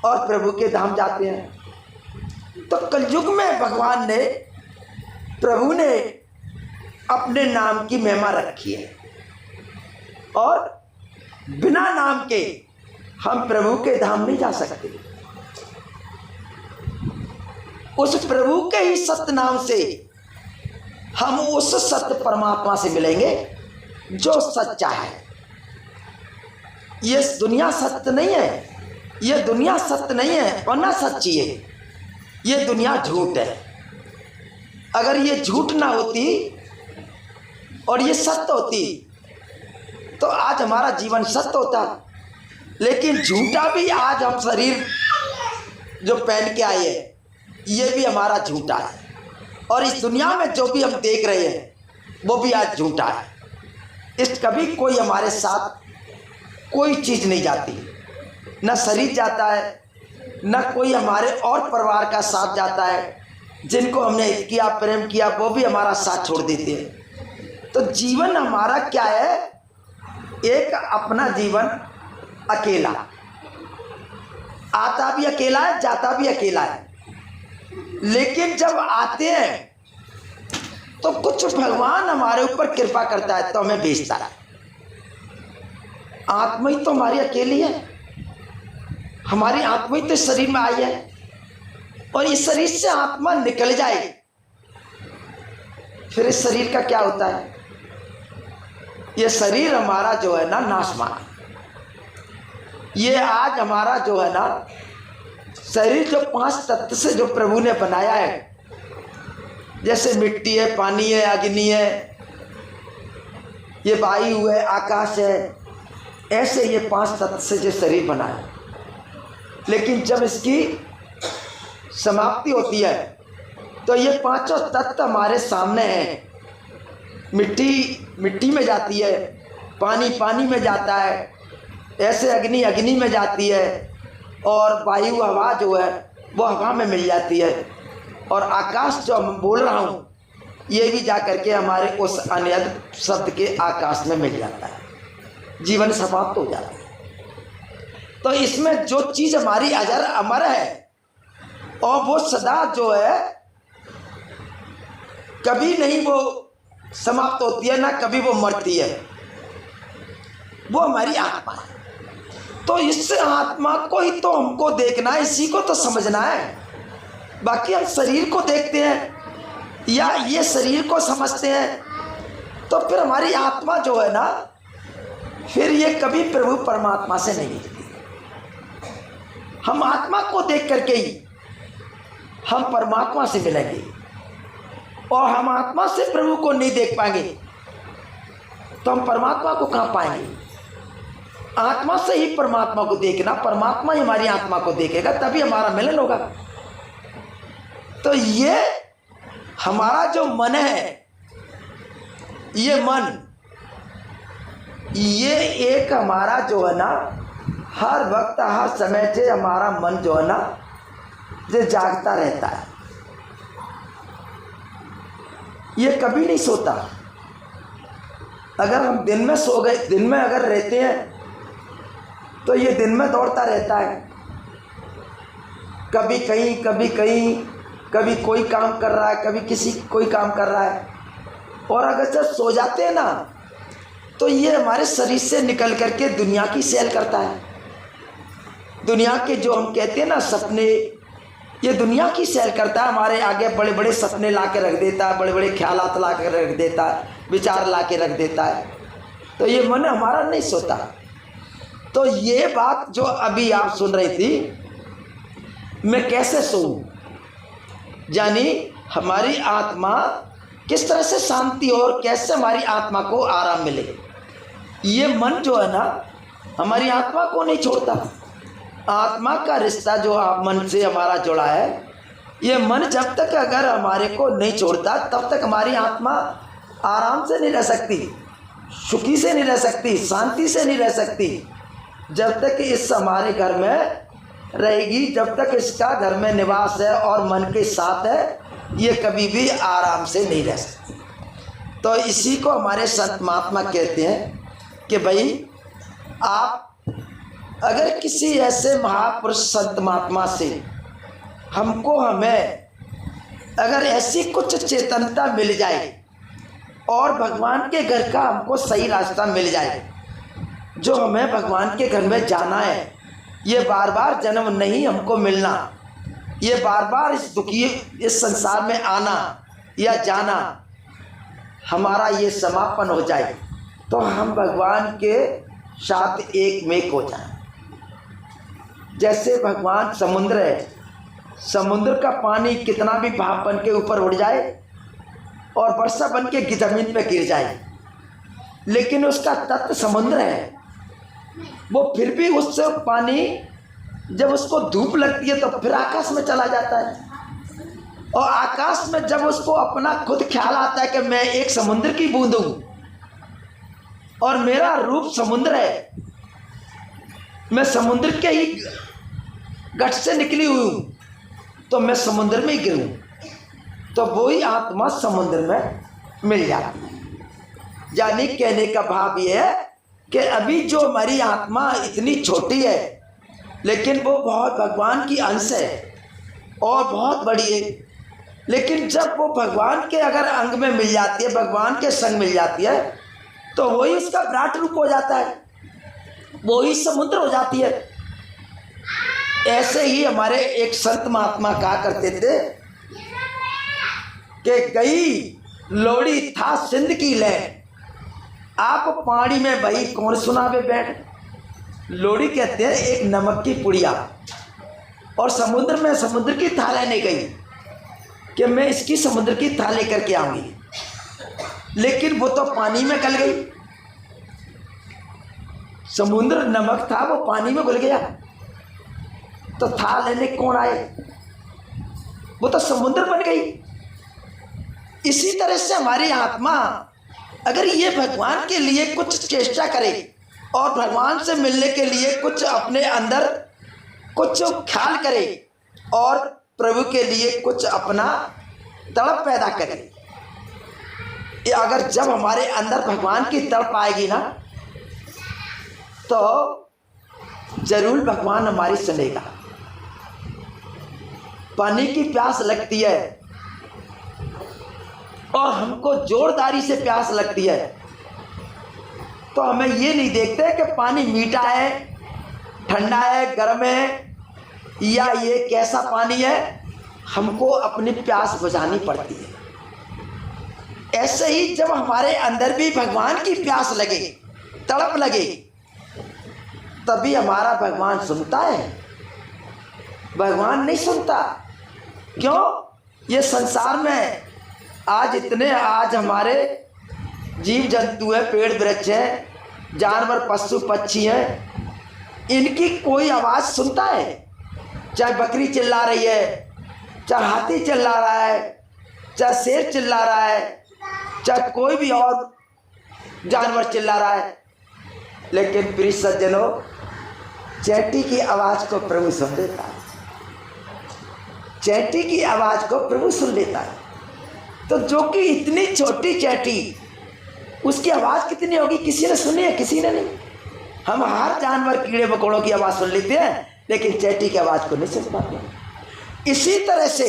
और प्रभु के धाम जाते हैं। तो कलयुग में भगवान ने, प्रभु ने अपने नाम की महिमा रखी है, और बिना नाम के हम प्रभु के धाम नहीं जा सकते। उस प्रभु के ही सत्य नाम से हम उस सत्य परमात्मा से मिलेंगे जो सच्चा है। ये दुनिया सत्य नहीं है, ये दुनिया सत्य नहीं है और ना सच्ची है, ये दुनिया झूठ है। अगर ये झूठ ना होती और ये सत्य होती, तो आज हमारा जीवन सत्य होता। लेकिन झूठा भी आज हम शरीर जो पहन के आए हैं, ये भी हमारा झूठा है, और इस दुनिया में जो भी हम देख रहे हैं वो भी आज झूठा है। इस कभी कोई हमारे साथ कोई चीज़ नहीं जाती, न शरीर जाता है, न कोई हमारे और परिवार का साथ जाता है। जिनको हमने हित किया, प्रेम किया, वो भी हमारा साथ छोड़ देते हैं। तो जीवन हमारा क्या है? एक अपना जीवन अकेला, आता भी अकेला है, जाता भी अकेला है। लेकिन जब आते हैं तो कुछ भगवान हमारे ऊपर कृपा करता है, तो हमें भेजता है। आत्मा ही तो हमारी अकेली है, हमारी आत्मा ही तो शरीर में आई है, और इस शरीर से आत्मा निकल जाए, फिर इस शरीर का क्या होता है? ये शरीर हमारा जो है ना नाशमान, ये आज हमारा जो है ना शरीर जो 5 तत्व से जो प्रभु ने बनाया है, जैसे मिट्टी है, पानी है, अग्नि है, ये वायु है, आकाश है, ऐसे ये 5 तत्व से जो शरीर बना है। लेकिन जब इसकी समाप्ति होती है तो ये 5 तत्व हमारे सामने हैं। मिट्टी मिट्टी में जाती है, पानी पानी में जाता है, ऐसे अग्नि अग्नि में जाती है, और वायु हवा जो है वो हवा में मिल जाती है, और आकाश जो मैं बोल रहा हूँ ये भी जा कर के हमारे उस अन्यद शब्द के आकाश में मिल जाता है, जीवन समाप्त हो जाता है। तो इसमें जो चीज़ हमारी अजर अमर है और वो सदा जो है कभी नहीं वो समाप्त होती है, ना कभी वो मरती है, वो हमारी आत्मा है। तो इस आत्मा को ही तो हमको देखना है, इसी को तो समझना है। बाकी हम शरीर को देखते हैं या ये शरीर को समझते हैं, तो फिर हमारी आत्मा जो है ना, फिर ये कभी प्रभु परमात्मा से नहीं मिलती। हम आत्मा को देख करके ही हम परमात्मा से मिलेंगे, और हम आत्मा से प्रभु को नहीं देख पाएंगे तो हम परमात्मा को कहाँ पाएंगे। आत्मा से ही परमात्मा को देखना, परमात्मा ही हमारी आत्मा को देखेगा, तभी हमारा मिलन होगा। तो ये हमारा जो मन है, ये मन, ये एक हमारा जो है ना, हर वक्त हर समय से हमारा मन जो है ना, ये जागता रहता है, ये कभी नहीं सोता। अगर हम दिन में सो गए, दिन में अगर रहते हैं तो ये दिन में दौड़ता रहता है, कभी कहीं कभी कहीं, कभी कोई काम कर रहा है, कभी किसी कोई काम कर रहा है। और अगर जब सो जाते हैं ना, तो ये हमारे शरीर से निकल करके दुनिया की सैर करता है। दुनिया के जो हम कहते हैं ना सपने, ये दुनिया की सैर करता है, हमारे आगे बड़े बड़े सपने ला के रख देता है, बड़े बड़े ख्यालात ला के रख देता है, विचार ला के रख देता है। तो ये मन हमारा नहीं सोता। तो ये बात जो अभी आप सुन रही थी, मैं कैसे सोऊं, यानी हमारी आत्मा किस तरह से शांति हो और कैसे हमारी आत्मा को आराम मिले। ये मन जो है ना, हमारी आत्मा को नहीं छोड़ता। आत्मा का रिश्ता जो आप मन से हमारा जुड़ा है, ये मन जब तक अगर हमारे को नहीं छोड़ता, तब तक हमारी आत्मा आराम से नहीं रह सकती, सुखी से नहीं रह सकती, शांति से नहीं रह सकती। जब तक इस हमारे घर में रहेगी, जब तक इसका घर में निवास है और मन के साथ है, ये कभी भी आराम से नहीं रह सकती। तो इसी को हमारे संत महात्मा कहते हैं कि भाई, आप अगर किसी ऐसे महापुरुष संत महात्मा से हमें अगर ऐसी कुछ चेतनता मिल जाए और भगवान के घर का हमको सही रास्ता मिल जाए, जो हमें भगवान के घर में जाना है, ये बार बार जन्म नहीं हमको मिलना, ये बार बार इस संसार में आना या जाना हमारा ये समापन हो जाए, तो हम भगवान के साथ एक में हो जाए। जैसे भगवान समुद्र है, समुद्र का पानी कितना भी भाप बन के ऊपर उड़ जाए और वर्षा बन के जमीन पे गिर जाए, लेकिन उसका तत्व समुद्र है। वो फिर भी उससे पानी जब उसको धूप लगती है तो फिर आकाश में चला जाता है, और आकाश में जब उसको अपना खुद ख्याल आता है कि मैं एक समुद्र की बूंद हूँ और मेरा रूप समुद्र है, मैं समुद्र के ही गठ से निकली हुई हूँ, तो मैं समुद्र में ही गिरूँ, तो वही आत्मा समुद्र में मिल जाती है। यानी कहने का भाव ये है कि अभी जो हमारी आत्मा इतनी छोटी है, लेकिन वो बहुत भगवान की अंश है और बहुत बड़ी है। लेकिन जब वो भगवान के अगर अंग में मिल जाती है, भगवान के संग मिल जाती है, तो वही उसका विराट रूप हो जाता है, वही समुद्र हो जाती है। ऐसे ही हमारे एक संत महात्मा कहा करते थे कि गई लोड़ी था सिंध की लहर, आप पानी में बही कौन सुनावे बैठ। लोड़ी कहते हैं एक नमक की पुड़िया, और समुद्र में समुद्र की थाल लेने गई कि मैं इसकी समुद्र की थाल लेकर के आऊंगी, लेकिन वो तो पानी में गल गई। समुद्र नमक था, वो पानी में घुल गया, तो थाल लेने कौन आए, वो तो समुद्र बन गई। इसी तरह से हमारी आत्मा अगर ये भगवान के लिए कुछ चेष्टा करे और भगवान से मिलने के लिए कुछ अपने अंदर कुछ ख्याल करे और प्रभु के लिए कुछ अपना तड़प पैदा करे, ये अगर जब हमारे अंदर भगवान की तड़प आएगी ना तो जरूर भगवान हमारी सुनेगा। पानी की प्यास लगती है और हमको जोरदारी से प्यास लगती है तो हमें ये नहीं देखते कि पानी मीठा है, ठंडा है, गर्म है या ये कैसा पानी है, हमको अपनी प्यास बुझानी पड़ती है। ऐसे ही जब हमारे अंदर भी भगवान की प्यास लगे, तड़प लगे, तभी हमारा भगवान सुनता है। भगवान नहीं सुनता। क्यों? ये संसार में आज हमारे जीव जंतु है, पेड़ वृक्ष है, जानवर पशु पक्षी हैं, इनकी कोई आवाज़ सुनता है? चाहे बकरी चिल्ला रही है, चाहे हाथी चिल्ला रहा है, चाहे शेर चिल्ला रहा है, चाहे कोई भी और जानवर चिल्ला रहा है, लेकिन प्रिय सज्जनों, चैंटी की आवाज़ को प्रभु सुन लेता है। चैंटी की आवाज़ को प्रभु सुन लेता है। तो जो कि इतनी छोटी चैंटी, उसकी आवाज़ कितनी होगी? किसी ने सुनी है? किसी ने नहीं। हम हर जानवर, कीड़े मकोड़ों की आवाज़ सुन लेते हैं, लेकिन चैंटी की आवाज़ को नहीं सुन पाते। इसी तरह से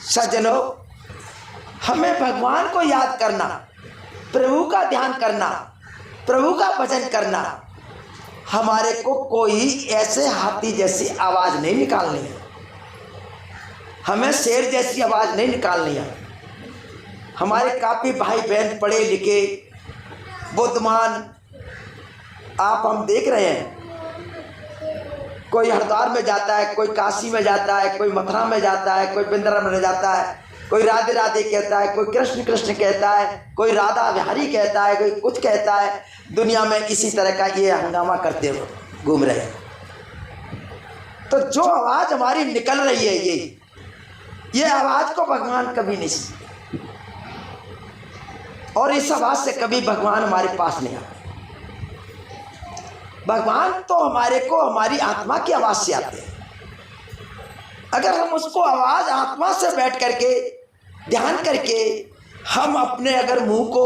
सज्जनों, हमें भगवान को याद करना, प्रभु का ध्यान करना, प्रभु का भजन करना, हमारे को कोई ऐसे हाथी जैसी आवाज़ नहीं निकालनी है, हमें शेर जैसी आवाज़ नहीं निकालनी है। हमारे काफ़ी भाई बहन पढ़े लिखे बुद्धिमान आप हम देख रहे हैं, कोई हरिद्वार में जाता है, कोई काशी में जाता है, कोई मथुरा में जाता है, कोई वृंदावन में जाता है, कोई राधे राधे कहता है, कोई कृष्ण कृष्ण कहता है, कोई राधा बिहारी कहता है, कोई कुछ कहता है। दुनिया में इसी तरह का ये हंगामा करते हुए घूम रहे हैं। तो जो आवाज़ हमारी निकल रही है, ये आवाज़ को भगवान कभी नहीं सुनते और इस आवाज़ से कभी भगवान हमारे पास नहीं आते। भगवान तो हमारे को हमारी आत्मा की आवाज़ से आते हैं। अगर हम उसको आवाज़ आत्मा से बैठ करके ध्यान करके हम अपने अगर मुंह को,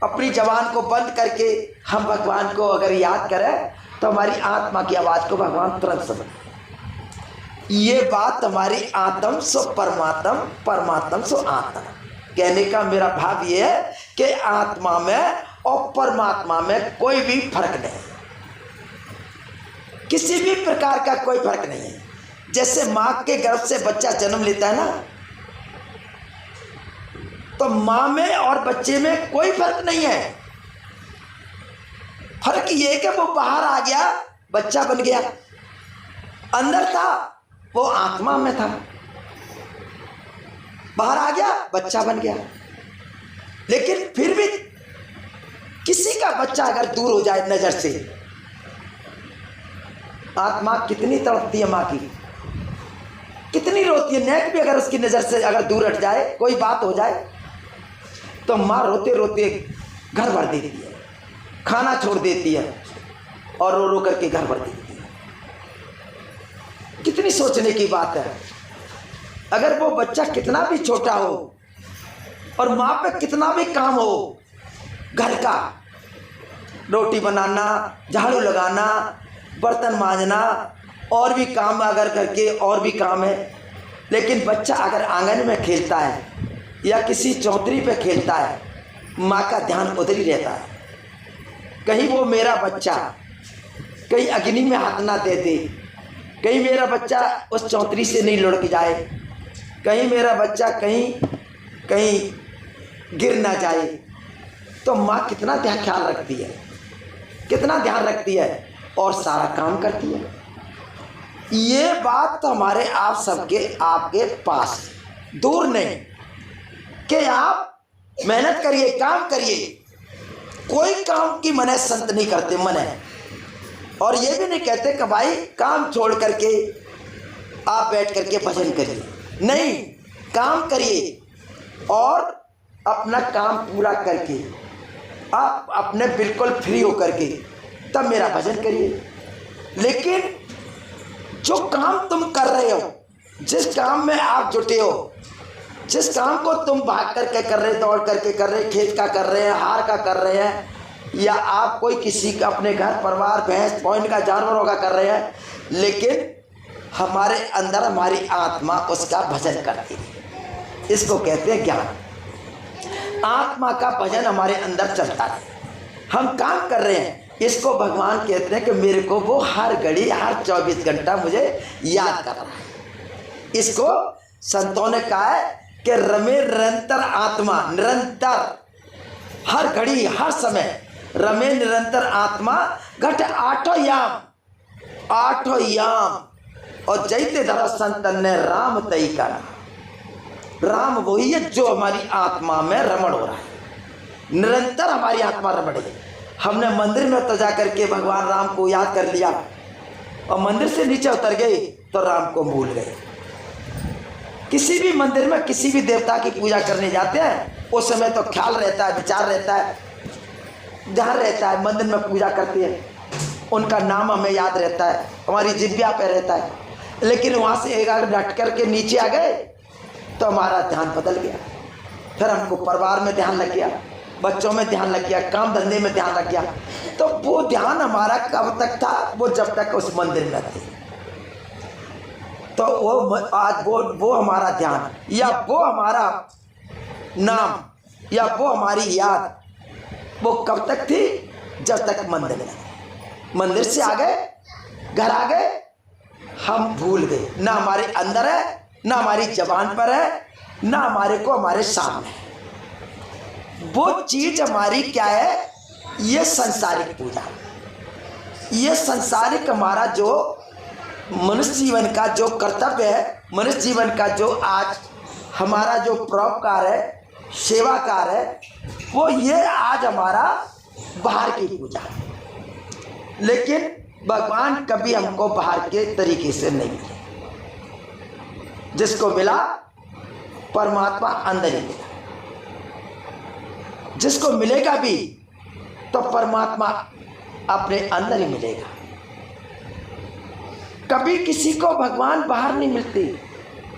अपनी जबान को बंद करके हम भगवान को अगर याद करें तो हमारी आत्मा की आवाज़ को भगवान तुरंत समझ। ये बात हमारी आत्म सो परमात्म, परमात्म सो आत्मा। कहने का मेरा भाव ये है कि आत्मा में और परमात्मा में कोई भी फर्क नहीं, किसी भी प्रकार का कोई फर्क नहीं है। जैसे माँ के गर्भ से बच्चा जन्म लेता है ना, तो माँ में और बच्चे में कोई फर्क नहीं है। फर्क ये है कि वो बाहर आ गया, बच्चा बन गया, अंदर था वो आत्मा में था, बाहर आ गया बच्चा बन गया। लेकिन फिर भी किसी का बच्चा अगर दूर हो जाए नजर से, आत्मा कितनी तड़पती है, माँ की कितनी रोती है। नेक भी अगर उसकी नज़र से अगर दूर हट जाए, कोई बात हो जाए, तो माँ रोते रोते घर भर देती है, खाना छोड़ देती है और रो रो करके घर भर देती है। कितनी सोचने की बात है। अगर वो बच्चा कितना भी छोटा हो और माँ पे कितना भी काम हो, घर का रोटी बनाना, झाड़ू लगाना, बर्तन मांजना और भी काम अगर करके और भी काम है, लेकिन बच्चा अगर आंगन में खेलता है या किसी चौधरी पे खेलता है, माँ का ध्यान उधर ही रहता है। कहीं वो मेरा बच्चा कहीं अग्नि में हाथ ना दे दे, कहीं मेरा बच्चा उस चौधरी से नहीं लुढ़क जाए, कहीं मेरा बच्चा कहीं गिर ना जाए। तो माँ कितना ख्याल रखती है, कितना ध्यान रखती है और सारा काम करती है। ये बात तो हमारे आप सबके आपके पास दूर नहीं कि आप मेहनत करिए, काम करिए। कोई काम की मने संत नहीं करते मने, और ये भी नहीं कहते कि भाई काम छोड़ करके आप बैठ करके भजन करिए। नहीं, काम करिए और अपना काम पूरा करके आप अपने बिल्कुल फ्री होकर के तब मेरा भजन करिए। लेकिन जो काम तुम कर रहे हो, जिस काम में आप जुटे हो, जिस काम को तुम भाग करके कर रहे, दौड़ करके कर रहे, खेत का कर रहे हैं, हार का कर रहे हैं, या आप कोई किसी का अपने घर परिवार भैंस पॉइंट का जानवरों का कर रहे हैं, लेकिन हमारे अंदर हमारी आत्मा उसका भजन करती है। इसको कहते हैं ज्ञान। आत्मा का भजन हमारे अंदर चलता है। हम काम कर रहे हैं, इसको भगवान कहते हैं कि मेरे को वो हर घड़ी हर 24 घंटा मुझे याद कर रहा है। इसको संतों ने कहा है कि रमे निरंतर आत्मा, निरंतर हर घड़ी हर समय रमे निरंतर आत्मा घट आठों याम, आठों याम और जैते धरा संतन ने राम तई का। राम वही है जो हमारी आत्मा में रमण हो रहा है, निरंतर हमारी आत्मा रमण है। हमने मंदिर में तो जाकर के भगवान राम को याद कर लिया और मंदिर से नीचे उतर गए तो राम को भूल गए। किसी भी मंदिर में किसी भी देवता की पूजा करने जाते हैं, उस समय तो ख्याल रहता है, विचार रहता है, ध्यान रहता है, मंदिर में पूजा करते हैं, उनका नाम हमें याद रहता है, हमारी जिह्वा पे रहता है। लेकिन वहाँ से एक आग डट करके नीचे आ गए तो हमारा ध्यान बदल गया। फिर हमको परिवार में ध्यान लग गया, बच्चों में ध्यान लग गया, काम धंधे में ध्यान लग गया। तो वो ध्यान हमारा कब तक था? वो जब तक उस मंदिर में थे। तो वो आज वो हमारा ध्यान या वो हमारा नाम या वो हमारी याद वो कब तक थी? जब तक मंदिर में। मंदिर से आ गए, घर आ गए, हम भूल गए। ना हमारे अंदर है, ना हमारी जबान पर है, ना हमारे को हमारे सामने है। वो चीज हमारी क्या है? ये संसारिक पूजा, ये संसारिक हमारा जो मनुष्य जीवन का जो कर्तव्य है, मनुष्य जीवन का जो आज हमारा जो परोपकार है, सेवाकार है, वो ये आज हमारा बाहर की पूजा है। लेकिन भगवान कभी हमको बाहर के तरीके से नहीं मिले। जिसको मिला परमात्मा अंदर ही मिला। जिसको मिलेगा भी तो परमात्मा अपने अंदर ही मिलेगा। कभी किसी को भगवान बाहर नहीं मिलते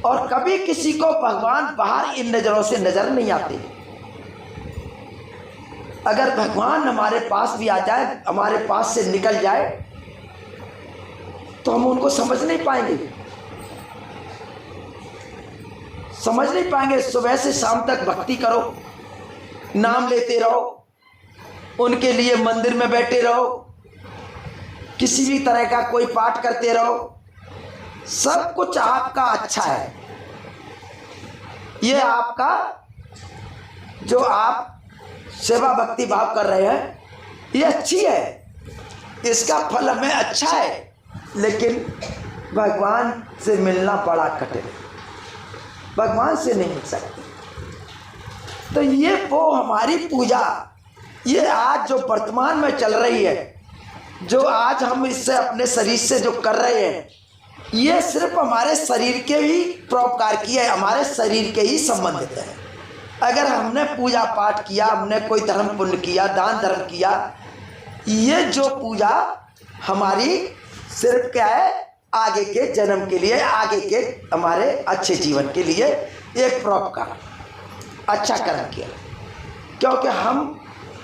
और कभी किसी को भगवान बाहर इन नजरों से नजर नहीं आते। अगर भगवान हमारे पास भी आ जाए, हमारे पास से निकल जाए, तो हम उनको समझ नहीं पाएंगे, समझ नहीं पाएंगे। सुबह से शाम तक भक्ति करो, नाम लेते रहो, उनके लिए मंदिर में बैठे रहो, किसी भी तरह का कोई पाठ करते रहो, सब कुछ आपका अच्छा है। ये आपका जो आप सेवा भक्ति भाव कर रहे हैं, ये अच्छी है, इसका फल हमें अच्छा है। लेकिन भगवान से मिलना बड़ा कठिन, भगवान से नहीं मिल सकते। तो ये वो हमारी पूजा, ये आज जो वर्तमान में चल रही है, जो आज हम इससे अपने शरीर से जो कर रहे हैं, ये सिर्फ हमारे शरीर के ही परोपकार की है, हमारे शरीर के ही संबंधित है। अगर हमने पूजा पाठ किया, हमने कोई धर्म पुण्य किया, दान धर्म किया, ये जो पूजा हमारी सिर्फ क्या है? आगे के जन्म के लिए, आगे के हमारे अच्छे जीवन के लिए एक परोपकार, अच्छा कर्म किया। क्योंकि हम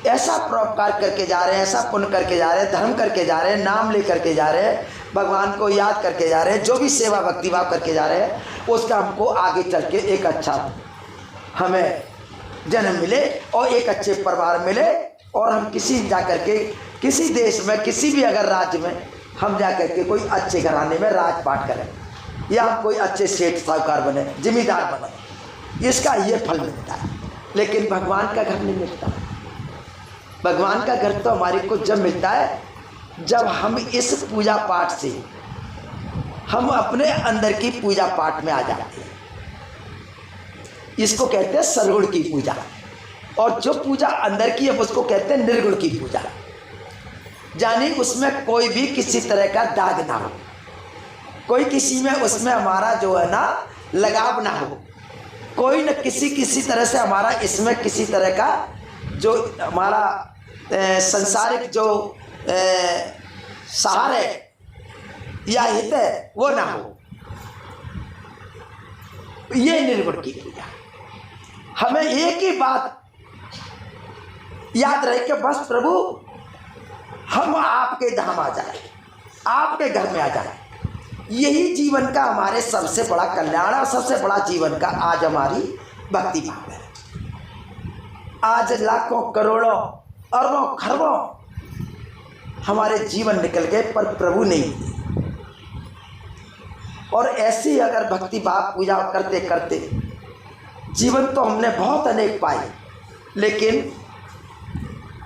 ऐसा परोपकार करके जा रहे हैं, ऐसा पुण्य करके जा रहे हैं, धर्म करके जा रहे हैं, नाम ले करके जा रहे हैं, भगवान को याद करके जा रहे हैं, जो भी सेवा भक्ति भाव करके जा रहे हैं, उसका हमको आगे चल के एक अच्छा हमें जन्म मिले और एक अच्छे परिवार मिले और हम किसी जा करके किसी देश में, किसी भी अगर राज्य में हम जा करके कोई अच्छे घराने में राजपाट करें या हम कोई अच्छे सेठ साहूकार बने, जिम्मेदार बने, इसका ये फल मिलता है। लेकिन भगवान का घर नहीं मिलता। भगवान का घर तो हमारे को जब मिलता है जब हम इस पूजा पाठ से हम अपने अंदर की पूजा पाठ में आ जाते हैं। इसको कहते हैं सरगुण की पूजा, और जो पूजा अंदर की है उसको कहते हैं निर्गुण की पूजा। यानी उसमें कोई भी किसी तरह का दाग ना हो, कोई किसी में उसमें हमारा जो है ना लगाव ना हो, कोई न किसी तरह से हमारा इसमें किसी तरह का जो हमारा संसारिक जो सहार है या हित है वो ना हो, ये निर्गुण की पूजा। हमें एक ही बात याद रहे कि बस प्रभु हम आपके धाम आ जाए, आपके घर में आ जाए। यही जीवन का हमारे सबसे बड़ा कल्याण और सबसे बड़ा जीवन का आज हमारी भक्ति भाव है। आज लाखों करोड़ों अरबों खरबों हमारे जीवन निकल गए पर प्रभु नहीं मिले। और ऐसी अगर भक्ति भाव पूजा करते करते जीवन तो हमने बहुत अनेक पाए, लेकिन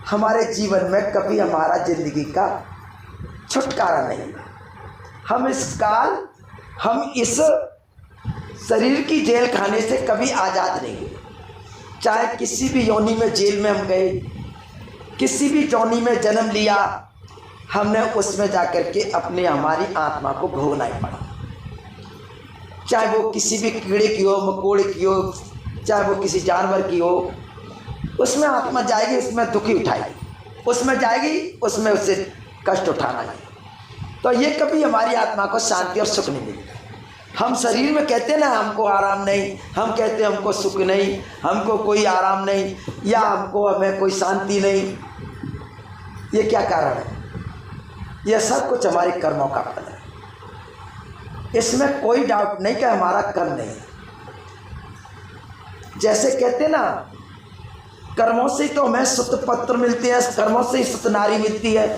हमारे जीवन में कभी हमारा जिंदगी का छुटकारा नहीं। हम इस शरीर की जेल खाने से कभी आज़ाद नहीं। चाहे किसी भी योनि में जेल में हम गए, किसी भी योनि में जन्म लिया, हमने उसमें जाकर के अपने हमारी आत्मा को भोगना ही पड़ा। चाहे वो किसी भी कीड़े की हो, मकोड़े की हो, चाहे वो किसी जानवर की हो, उसमें आत्मा जाएगी, उसमें दुखी उठाएगी, उसमें जाएगी, उसमें उससे कष्ट उठाना है। तो ये कभी हमारी आत्मा को शांति और सुख नहीं मिलता। हम शरीर में कहते हैं ना हमको आराम नहीं, हम कहते हैं हमको सुख नहीं, हमको कोई आराम नहीं, या हमें कोई शांति नहीं। ये क्या कारण है? यह सब कुछ हमारे कर्मों का फल है। इसमें कोई डाउट नहीं कि हमारा कर्म नहीं है। जैसे कहते ना कर्मों से तो हमें सुत पत्र मिलते हैं, कर्मों से ही सुत नारी मिलती है।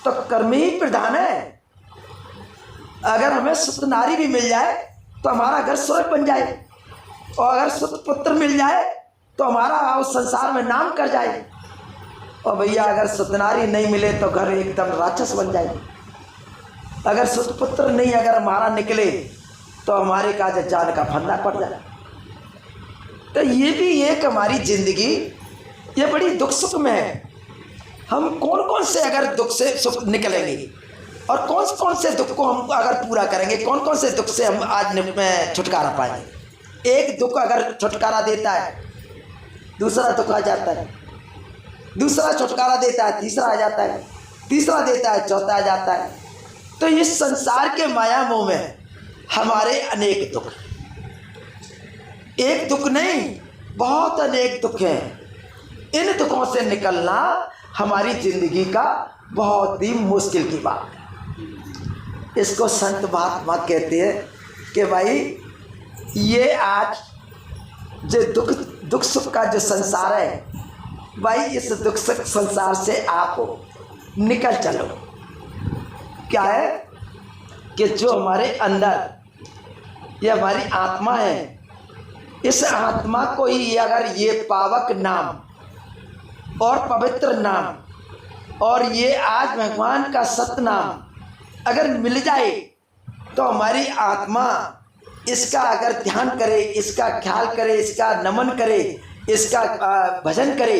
तो कर्म ही प्रधान है। अगर हमें सुत नारी भी मिल जाए तो हमारा घर स्वर्ग बन जाए, और अगर सुत पुत्र मिल जाए तो हमारा उस संसार में नाम कर जाए। और भैया अगर सुत नारी नहीं मिले तो घर एकदम राक्षस बन जाए। अगर सुत पुत्र नहीं अगर हमारा निकले तो हमारे का जान का फंदा पड़ जाए। तो ये भी एक हमारी जिंदगी ये बड़ी दुख सुख में है। हम कौन कौन से अगर दुख से सुख निकलेंगे और कौन कौन से दुख को हम अगर पूरा करेंगे, कौन कौन से दुख से हम आज में छुटकारा पाएंगे। एक दुख अगर छुटकारा देता है, दूसरा दुख आ जाता है, दूसरा छुटकारा देता है, तीसरा आ जाता है, तीसरा देता है, चौथा आ जाता है। तो इस संसार के माया मोह में हमारे अनेक दुख, एक दुख नहीं बहुत अनेक दुख हैं। इन दुखों से निकलना हमारी जिंदगी का बहुत ही मुश्किल की बात है। इसको संत महात्मा कहते हैं कि भाई ये आज जो दुख सुख का जो संसार है, भाई इस दुख सुख संसार से आप निकल चलो। क्या है कि जो हमारे अंदर ये हमारी आत्मा है, इस आत्मा को ही अगर ये पावक नाम और पवित्र नाम और ये आज भगवान का सतनाम अगर मिल जाए तो हमारी आत्मा इसका अगर ध्यान करे, इसका ख्याल करे, इसका नमन करे, इसका भजन करे,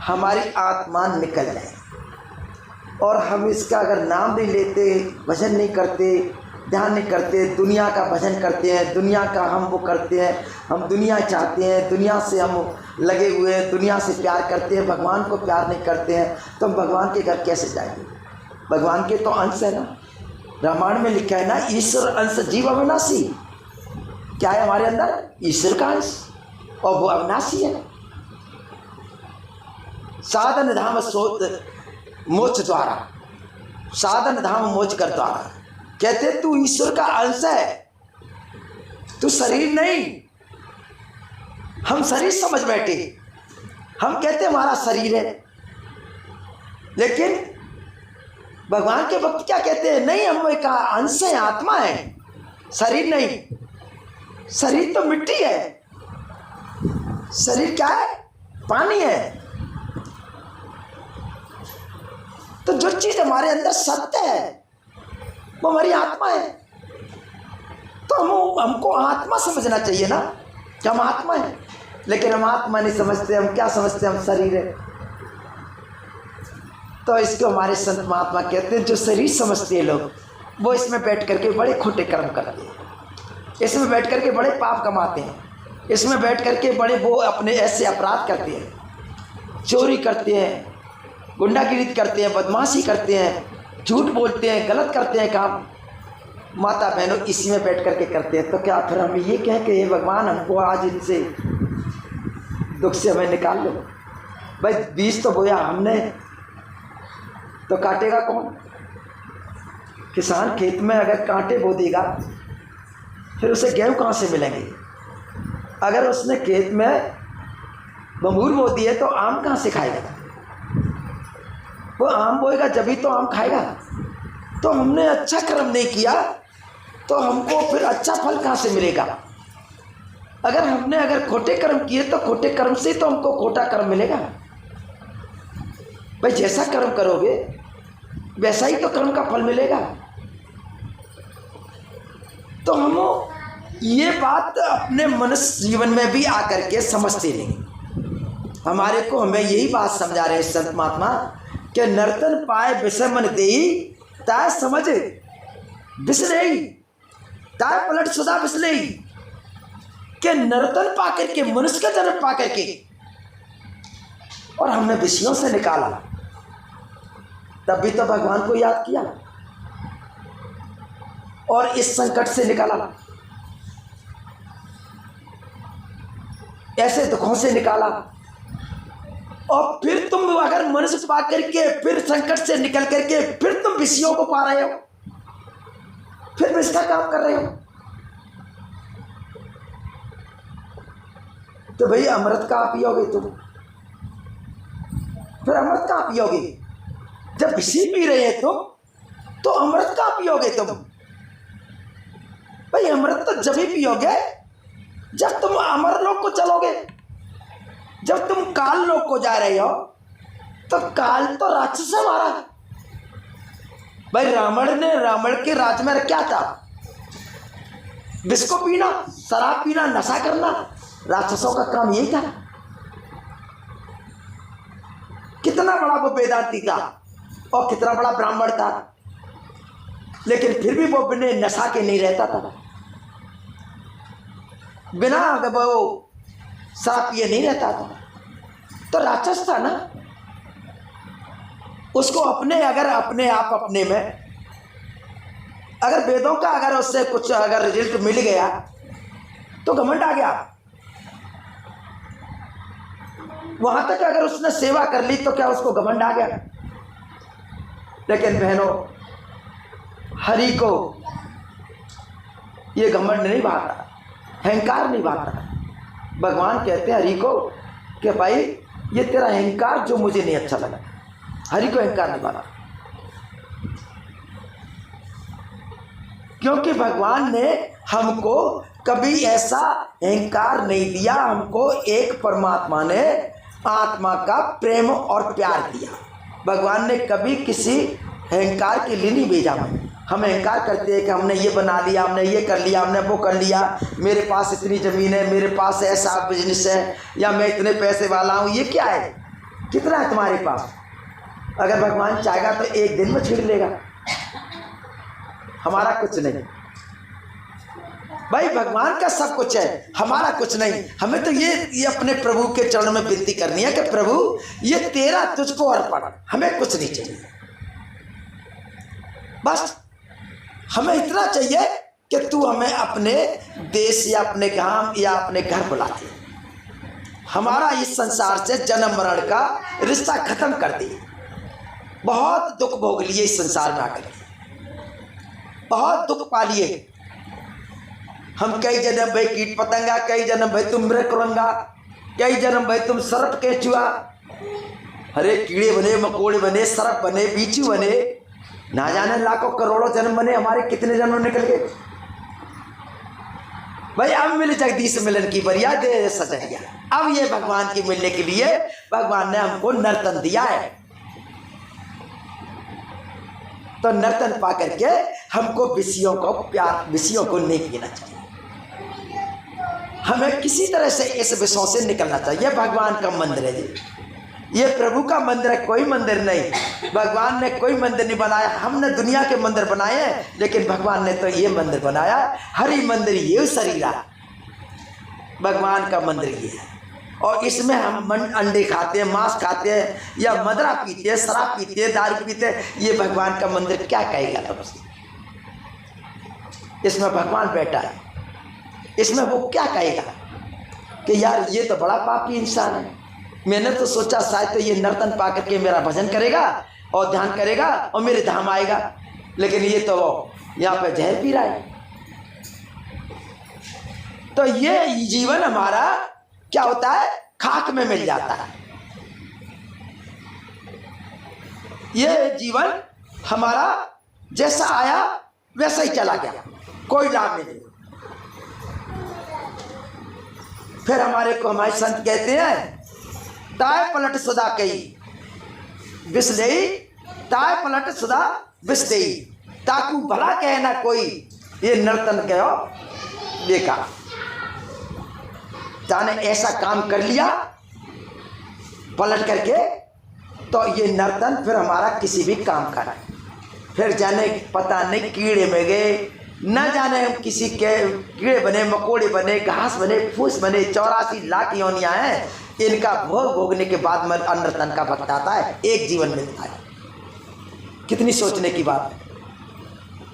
हमारी आत्मा निकल जाए। और हम इसका अगर नाम नहीं लेते, भजन नहीं करते, ध्यान नहीं करते, दुनिया का भजन करते हैं, दुनिया का हम वो करते हैं, हम दुनिया चाहते हैं, दुनिया से हम लगे हुए हैं, दुनिया से प्यार करते हैं, भगवान को प्यार नहीं करते हैं, तो हम भगवान के घर कैसे जाएंगे? भगवान के तो अंश है ना। रामायण में लिखा है ना, ईश्वर अंश जीव अविनाशी। क्या है हमारे अंदर? ईश्वर का अंश, और वो अविनाशी है। साधन धाम मोक्ष द्वारा, साधन धाम मोक्ष कर द्वारा। कहते तू ईश्वर का अंश है, तू शरीर नहीं। हम शरीर समझ बैठे, हम कहते हमारा शरीर है, लेकिन भगवान के भक्त क्या कहते हैं? नहीं, हम एक अंश है, आत्मा है, शरीर नहीं। शरीर तो मिट्टी है, शरीर क्या है? पानी है। तो जो चीज हमारे अंदर सत्य है वो हमारी आत्मा है। तो हमको आत्मा समझना चाहिए ना कि हम आत्मा है, लेकिन हम आत्मा नहीं समझते। हम क्या समझते? हम शरीर है। तो इसको हमारे संत महात्मा कहते हैं, जो शरीर समझते हैं लोग, वो इसमें बैठ करके बड़े खोटे कर्म करते हैं, इसमें बैठ करके बड़े पाप कमाते हैं। इसमें बैठ करके बड़े वो अपने ऐसे अपराध करते हैं, चोरी करते हैं, गुंडागिरी करते हैं, बदमाशी करते हैं, झूठ बोलते हैं, गलत करते हैं काम, माता बहनों इसी में बैठ करके करते हैं। तो क्या फिर हम ये कहें कि हे भगवान हमको आज इनसे दुख से हमें निकाल लो? भाई बीज तो बोया हमने, तो काटेगा कौन? किसान खेत में अगर कांटे बो देगा फिर उसे गेहूँ कहाँ से मिलेंगे? अगर उसने खेत में बबूर बो दिए तो आम कहाँ से खाएगा? वो आम बोएगा जभी तो आम खाएगा। तो हमने अच्छा कर्म नहीं किया तो हमको फिर अच्छा फल कहाँ से मिलेगा? अगर खोटे कर्म किए तो खोटे कर्म से तो हमको खोटा कर्म मिलेगा। भाई जैसा कर्म करोगे वैसा ही तो कर्म का फल मिलेगा। तो हम ये बात अपने मनुष्य जीवन में भी आकर के समझते नहीं। हमें यही बात समझा रहे हैं संत महात्मा कि नर्तन पाए विषय मन देई ताय समझ बिसरेई ताय पलट सुधा बिसलेई। के नर्तन पा करके, मनुष्य का जन्म पा करके और हमने विषयों से निकाला, तब भी तो भगवान को याद किया और इस संकट से निकाला, ऐसे दुखों से निकाला। और फिर तुम अगर मनुष्य पा करके फिर संकट से निकल करके फिर तुम विषयों को पा रहे हो, फिर विष का काम कर रहे हो, तो भाई अमृत का पियोगे तुम? फिर अमृत का पियोगे? जब विष पी रहे हैं तुम तो अमृत का पियोगे तुम? भाई अमृत तो जब ही पियोगे जब तुम अमर लोक को चलोगे। जब तुम काल लोक को जा रहे हो तो काल तो राक्षस है हमारा। भाई रावण के राज में क्या था? विष को पीना, शराब पीना, नशा करना, राक्षसों का काम यही था। कितना बड़ा वो वेदांती था और कितना बड़ा ब्राह्मण था, लेकिन फिर भी वो बिना नशा के नहीं रहता था, बिना वो शराब पिए नहीं रहता था। तो राक्षस था ना। उसको अपने में अगर वेदों का अगर उससे कुछ अगर रिजल्ट मिल गया तो घमंड आ गया। वहां तक अगर उसने सेवा कर ली तो क्या उसको घमंड आ गया? लेकिन बहनों, हरि को ये घमंड नहीं भाता, अहंकार नहीं भाता। भगवान कहते हैं हरि को कि भाई ये तेरा अहंकार जो मुझे नहीं अच्छा लगा। हरि को अहंकार नहीं भाता, क्योंकि भगवान ने हमको कभी ऐसा अहंकार नहीं दिया। हमको एक परमात्मा ने आत्मा का प्रेम और प्यार दिया। भगवान ने कभी किसी अहंकार के लिए नहीं भेजा। हम अहंकार करते हैं कि हमने ये बना लिया, हमने ये कर लिया, हमने वो कर लिया, मेरे पास इतनी ज़मीन है, मेरे पास ऐसा बिजनेस है, या मैं इतने पैसे वाला हूँ। ये क्या है? कितना है तुम्हारे पास? अगर भगवान चाहेगा तो एक दिन में छीन लेगा। हमारा कुछ नहीं। भाई भगवान का सब कुछ है, हमारा कुछ नहीं। हमें तो ये अपने प्रभु के चरणों में विनती करनी है कि प्रभु ये तेरा तुझको अर्पण, हमें कुछ नहीं चाहिए। बस हमें इतना चाहिए कि तू हमें अपने देश या अपने गांव या अपने घर बुला दे। हमारा इस संसार से जन्म मरण का रिश्ता खत्म कर दे। बहुत दुख भोग लिए इस संसार में आकर, बहुत दुख पा लिए हम। कई जन्म भाई कीट पतंगा, कई जन्म भाई तुम मृकुरंगा, कई जन्म भाई तुम सर्प केचुआ, अरे कीड़े बने, मकोड़े बने, सर्प बने, बीचू बने, ना जाने लाखों करोड़ों जन्म बने। हमारे कितने जन्म निकल गए भाई। अब मिले जगदीश मिलन की बरिया दे सजरिया। अब ये भगवान की मिलने के लिए भगवान ने हमको नर्तन दिया है। तो नर्तन पा करके हमको विषयों को नहीं पीना चाहिए। हमें किसी तरह से इस विषयों से निकलना चाहिए। भगवान का मंदिर है जी, ये प्रभु का मंदिर है, कोई मंदिर नहीं। भगवान ने कोई मंदिर नहीं बनाया, हमने दुनिया के मंदिर बनाए हैं, लेकिन भगवान ने तो ये मंदिर बनाया। हरि मंदिर ये शरीरा भगवान का मंदिर ये है। और इसमें हम अंडे खाते हैं, मांस खाते हैं, या मदरा पीते हैं, शराब पीते हैं, दारू पीते हैं, ये भगवान का मंदिर क्या कहेगा तुमसे? इसमें भगवान बैठा है, इसमें वो क्या कहेगा कि यार ये तो बड़ा पापी इंसान है। मैंने तो सोचा शायद तो ये नर्तन पा करके मेरा भजन करेगा और ध्यान करेगा और मेरे धाम आएगा, लेकिन ये तो यहाँ पे जहर पी रहा है। तो ये जीवन हमारा क्या होता है? खाक में मिल जाता है। ये जीवन हमारा जैसा आया वैसा ही चला गया, कोई लाभ नहीं। फिर हमारे को हमारे संत कहते हैं, ताय पलट सुधा कही बिसलई, ताय पलट सुधा बिसलई, ताकू भला कहे ना कोई ये नर्तन कहो बेकार। जाने ऐसा काम कर लिया पलट करके तो ये नर्तन फिर हमारा किसी भी काम का नहीं। फिर जाने पता नहीं कीड़े में गए, न जाने हम किसी के कीड़े बने, मकोड़े बने, घास बने, फूस बने, 84 लाख योनियां हैं। इनका भोग भोगने के बाद में नर्तन का वक्त आता है, एक जीवन मिलता है। कितनी सोचने की बात है।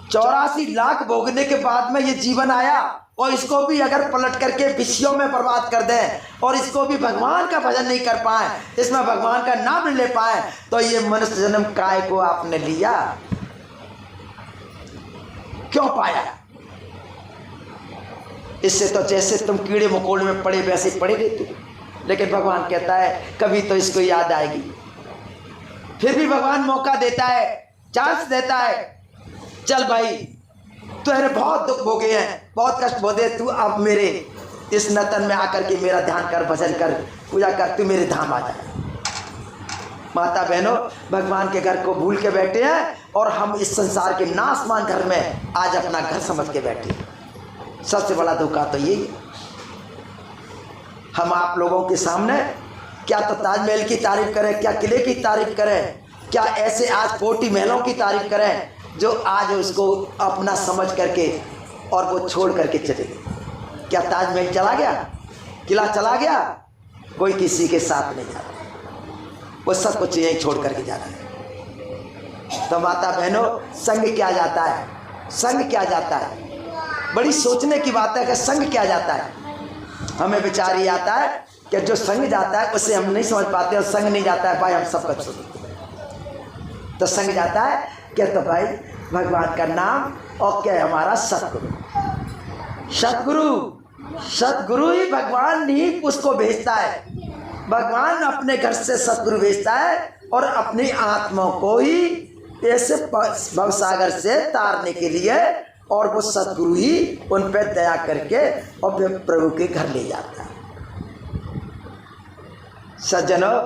84 लाख भोगने के बाद में ये जीवन आया और इसको भी अगर पलट करके विषयों में बर्बाद कर दें और इसको भी भगवान का भजन नहीं कर पाए, इसमें भगवान का नाम नहीं ले पाए, तो ये मनुष्य जन्म काय को आपने लिया, क्यों पाया? इससे तो जैसे तुम कीड़े मकोड़े में पड़े वैसे पड़े रहते। लेकिन भगवान कहता है कभी तो इसको याद आएगी। फिर भी भगवान मौका देता है, चांस देता है, चल भाई तुझे बहुत दुख भोगे हैं, बहुत कष्ट भोगे, तू अब मेरे इस नतन में आकर के मेरा ध्यान कर, भजन कर, पूजा कर, तू मेरे धाम आ जा। माता बहनों, भगवान के घर को भूल के बैठे हैं और हम इस संसार के नासमान घर में आज अपना घर समझ के बैठे। सबसे बड़ा धोखा तो यही है। हम आप लोगों के सामने क्या तो ताजमहल की तारीफ करें, क्या किले की तारीफ करें, क्या ऐसे आज 40 महलों की तारीफ करें जो आज उसको अपना समझ करके और वो छोड़ करके चले गए। क्या ताजमहल चला गया, किला चला गया? कोई किसी के साथ नहीं जाता, वो सब कुछ यहीं छोड़ करके जाना है। तो माता बहनों, संग क्या जाता है, संग क्या जाता है? बड़ी सोचने की बात है कि संग क्या जाता है। हमें विचार ये आता है कि जो संग जाता है उससे हम नहीं समझ पाते, और संग नहीं जाता है भाई हम सब कुछ समझते। तो संग जाता है क्या? तो भाई भगवान का नाम और क्या हमारा सतगुरु। सतगुरु, सतगुरु ही भगवान ही उसको भेजता है। भगवान अपने घर से सतगुरु भेजता है और अपनी आत्मा को ही ऐसे भवसागर से तारने के लिए, और वो सतगुरु ही उन पर दया करके और फिर प्रभु के घर ले जाता है। सज्जनों,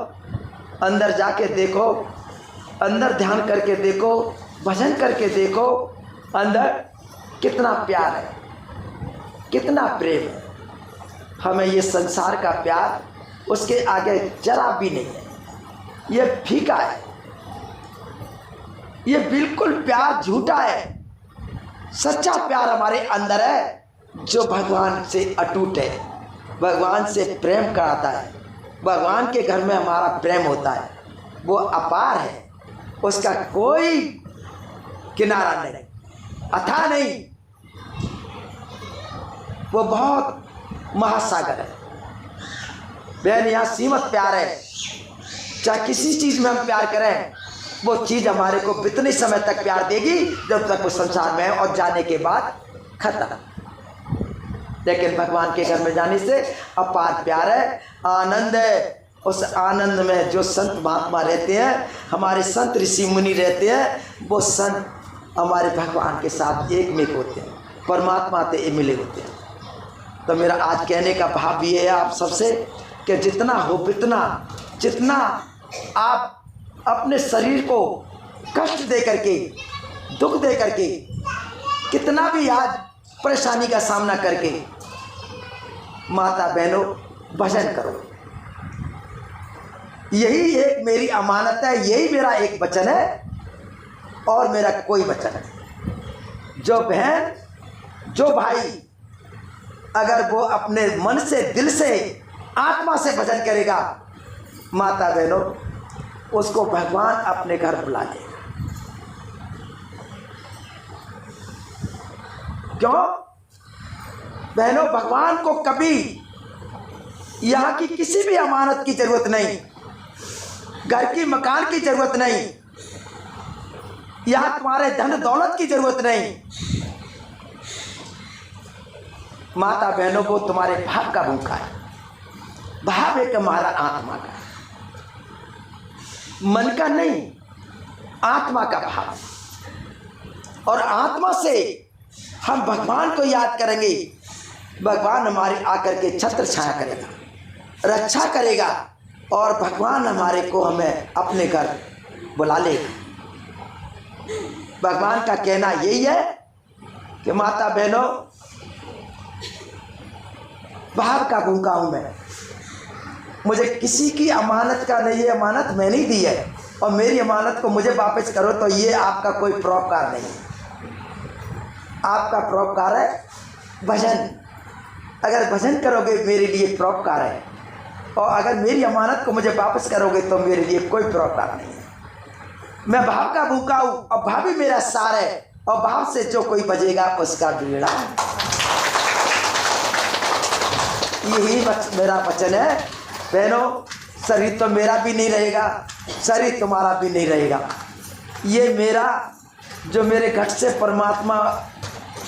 अंदर जाके देखो, अंदर ध्यान करके देखो, भजन करके देखो, अंदर कितना प्यार है, कितना प्रेम है। हमें ये संसार का प्यार उसके आगे जरा भी नहीं है, ये फीका है, ये बिल्कुल प्यार झूठा है। सच्चा प्यार हमारे अंदर है जो भगवान से अटूट है, भगवान से प्रेम कराता है। भगवान के घर में हमारा प्रेम होता है, वो अपार है, उसका कोई किनारा नहीं, अथाह नहीं, वो बहुत महासागर है। बहन, यहाँ सीमित प्यार है। चाहे किसी चीज़ में हम प्यार करें, वो चीज़ हमारे को इतने समय तक प्यार देगी जब तक वो संसार में है, और जाने के बाद खत्म। लेकिन भगवान के घर में जाने से अपार प्यार है, आनंद है। उस आनंद में जो संत महात्मा रहते हैं, हमारे संत ऋषि मुनि रहते हैं, वो संत हमारे भगवान के साथ एक में होते हैं, परमात्मा से मिले होते हैं। तो मेरा आज कहने का भाव ये है आप सबसे कि जितना हो बितना, जितना आप अपने शरीर को कष्ट दे करके, दुख दे करके, कितना भी आज परेशानी का सामना करके, माता बहनों भजन करो। यही एक मेरी अमानत है, यही मेरा एक वचन है और मेरा कोई वचन है। जो बहन, जो भाई अगर वो अपने मन से, दिल से, आत्मा से भजन करेगा, माता बहनों, उसको भगवान अपने घर बुला लेगा। क्यों बहनों? भगवान को कभी यहाँ की किसी भी अमानत की जरूरत नहीं, घर की मकान की जरूरत नहीं, यहाँ तुम्हारे धन दौलत की जरूरत नहीं। माता बहनों को तुम्हारे भाव का भूखा है। भाव है तुम्हारा आत्मा का, मन का नहीं, आत्मा का भाव। और आत्मा से हम भगवान को याद करेंगे, भगवान हमारी आकर के छत्र छाया करेगा, रक्षा करेगा, और भगवान हमारे को हमें अपने घर बुला लेगा। भगवान का कहना यही है कि माता बहनों, भाव का भूखा हूं मैं, मुझे किसी की अमानत का नहीं, ये अमानत मैंने ही दी है, और मेरी अमानत को मुझे वापस करो तो ये आपका कोई परोपकार नहीं, आपका परोपकार है भजन। अगर भजन करोगे मेरे लिए परोपकार है, और अगर मेरी अमानत को मुझे वापस करोगे तो मेरे लिए कोई परोपकार नहीं है। मैं भाव का भूखा हूँ, और भाव ही मेरा सार है, और भाव से जो कोई बजेगा उसका बीड़ा। यही मेरा वचन है बहनों। शरीर तो मेरा भी नहीं रहेगा, शरीर तुम्हारा भी नहीं रहेगा। ये मेरा, जो मेरे घट से परमात्मा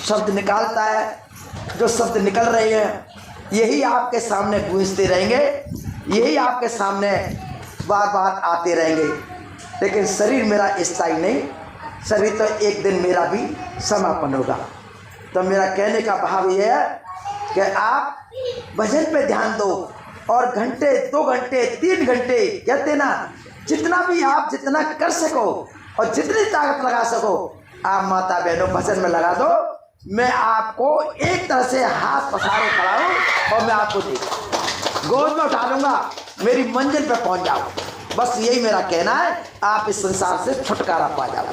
शब्द निकालता है, जो शब्द निकल रहे हैं, यही आपके सामने गूंजते रहेंगे, यही आपके सामने बार बार आते रहेंगे। लेकिन शरीर मेरा स्थायी नहीं, शरीर तो एक दिन मेरा भी समापन होगा। तो मेरा कहने का भाव ये है कि आप भजन पे ध्यान दो, और घंटे, 2 घंटे, 3 घंटे, कहते ना, जितना भी आप जितना कर सको और जितनी ताकत लगा सको, आप माता बहनों भजन में लगा दो। मैं आपको एक तरह से हाथ पसारे खड़ा हूँ, और मैं आपको गोद में उठा लूँगा, मेरी मंजिल पे पहुँच जाओ। बस यही मेरा कहना है, आप इस संसार से छुटकारा पा जाओ।